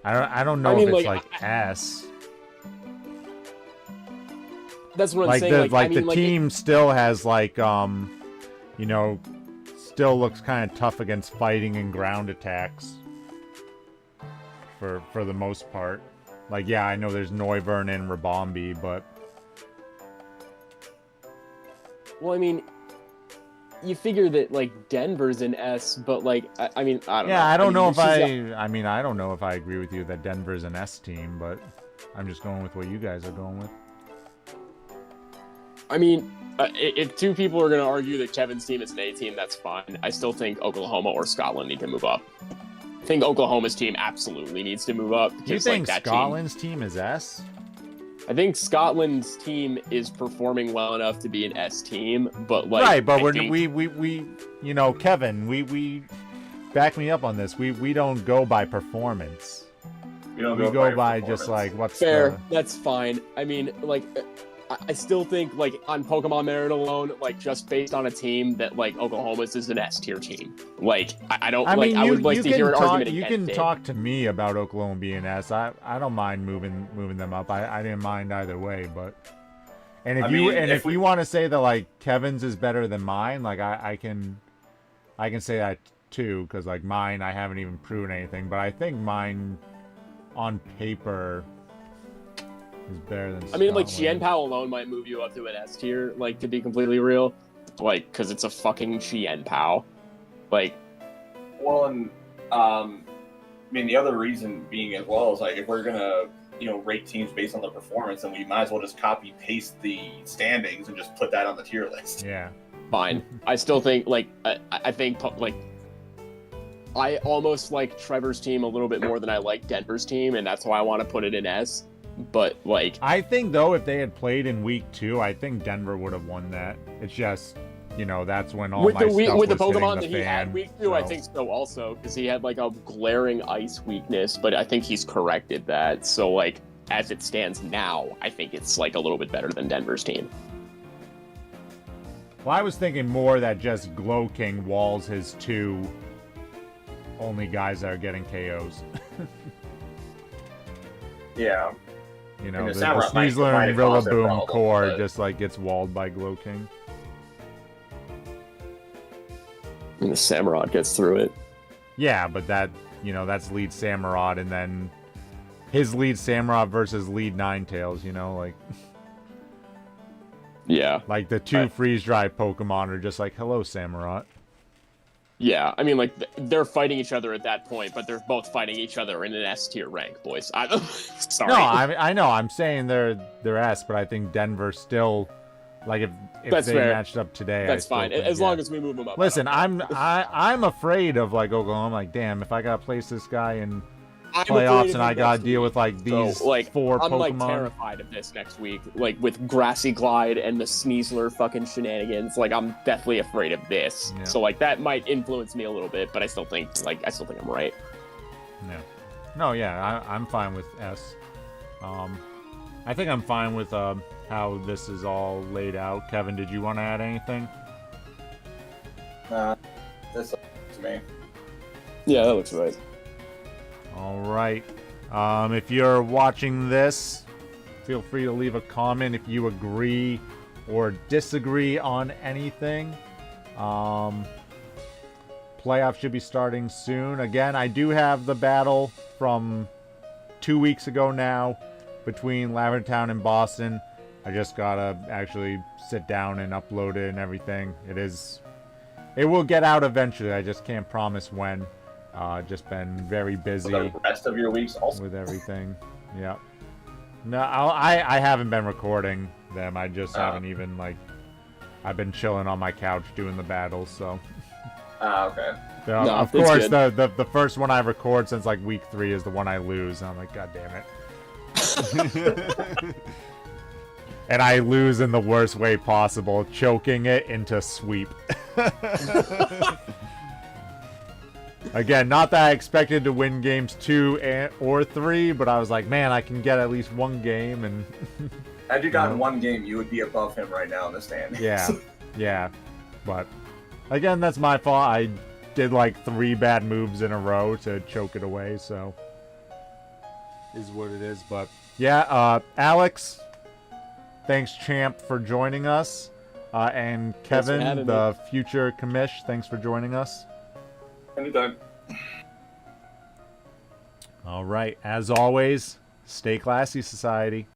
I don't know if it's like S. That's what I'm saying. The team still has like you know, still looks kind of tough against fighting and ground attacks. For the most part. Like, yeah, I know there's Noivern and Rabombi, but... Well, I mean, you figure that, like, Denver's in S, but, like, I mean, I don't know. Yeah, I don't know if I don't know if I agree with you that Denver's an S team, but I'm just going with what you guys are going with. I mean, if two people are going to argue that Kevin's team is an A team, that's fine. I still think Oklahoma or Scotland need to move up. I think Oklahoma's team absolutely needs to move up. You think Scotland's team is S? I think Scotland's team is performing well enough to be an S team, but like right, but we you know, Kevin, we back me up on this. We don't go by performance. We go by just like what's fair. That's fine. I mean, like, I still think, like, on Pokemon merit alone, like, just based on a team that, like, Oklahoma's is an S-tier team. Like, I don't, I would like to hear an argument against it. You can talk to me about Oklahoma being S. I don't mind moving them up. I didn't mind either way, but... And if you want to say that, like, Kevin's is better than mine, like, I can say that, too, because, like, mine, I haven't even proven anything, but I think mine, on paper... is better than I mean, like, Xianpao alone might move you up to an S tier, like, to be completely real. Like, because it's a fucking Xianpao. Like... Well, and, I mean, the other reason being as well is, like, if we're gonna, you know, rate teams based on the performance, then we might as well just copy-paste the standings and just put that on the tier list. Yeah. Fine. I still think, like, I think, like... I almost like Trevor's team a little bit more than I like Denver's team, and that's why I want to put it in S. But, like... I think, though, if they had played in week 2, I think Denver would have won that. It's just, you know, that's when all my stuff with the was Pokemon hitting that he had week 2, so. I think so also, because he had, like, a glaring ice weakness, but I think he's corrected that. So, like, as it stands now, I think it's, like, a little bit better than Denver's team. Well, I was thinking more that just Glow King walls his 2 only guys that are getting KOs. Yeah. You know, the Sneasler and Rillaboom core just, like, gets walled by Glow King. And the Samurott gets through it. Yeah, but that, you know, that's lead Samurott, and then his lead Samurott versus lead Ninetales, you know, like... Yeah. Like, the 2 freeze-dry Pokemon are just like, hello, Samurott. Yeah, I mean, like, they're fighting each other at that point, but they're both fighting each other in an S-tier rank, boys. Sorry. No, I know. I'm saying they're S, but I think Denver still, like, if they matched up today, that's fine. As long as we move them up. Listen, I'm afraid of, like, Oklahoma. Like, damn, if I gotta place this guy in playoffs and I gotta deal with, like, these 4 Pokemon. I'm, like, terrified of this next week. Like, with Grassy Glide and the Sneasler fucking shenanigans. Like, I'm deathly afraid of this. Yeah. So, like, that might influence me a little bit, but I still think I'm right. Yeah. No, yeah, I'm fine with S. I think I'm fine with how this is all laid out. Kevin, did you want to add anything? This looks to me. Yeah, that looks right. All right. If you're watching this, feel free to leave a comment if you agree or disagree on anything. Playoffs should be starting soon. Again, I do have the battle from 2 weeks ago now between Lavender Town and Boston. I just gotta actually sit down and upload it and everything. It will get out eventually. I just can't promise when. Just been very busy. For the rest of your weeks also. With everything. Yeah. No, I haven't been recording them. I just haven't even, like... I've been chilling on my couch doing the battles, so... Okay. So, no, of course, the first one I record since, like, week 3 is the one I lose. I'm like, God damn it. And I lose in the worst way possible, choking it into sweep. Again, not that I expected to win games 2 or 3, but I was like, man, I can get at least one game. And had you gotten one game, you would be above him right now in the standings. Yeah, yeah. But again, that's my fault. I did like 3 bad moves in a row to choke it away, so is what it is. But yeah, Alex, thanks, champ, for joining us. And Kevin, the future commish, thanks for joining us. Anytime. All right. As always, stay classy, society.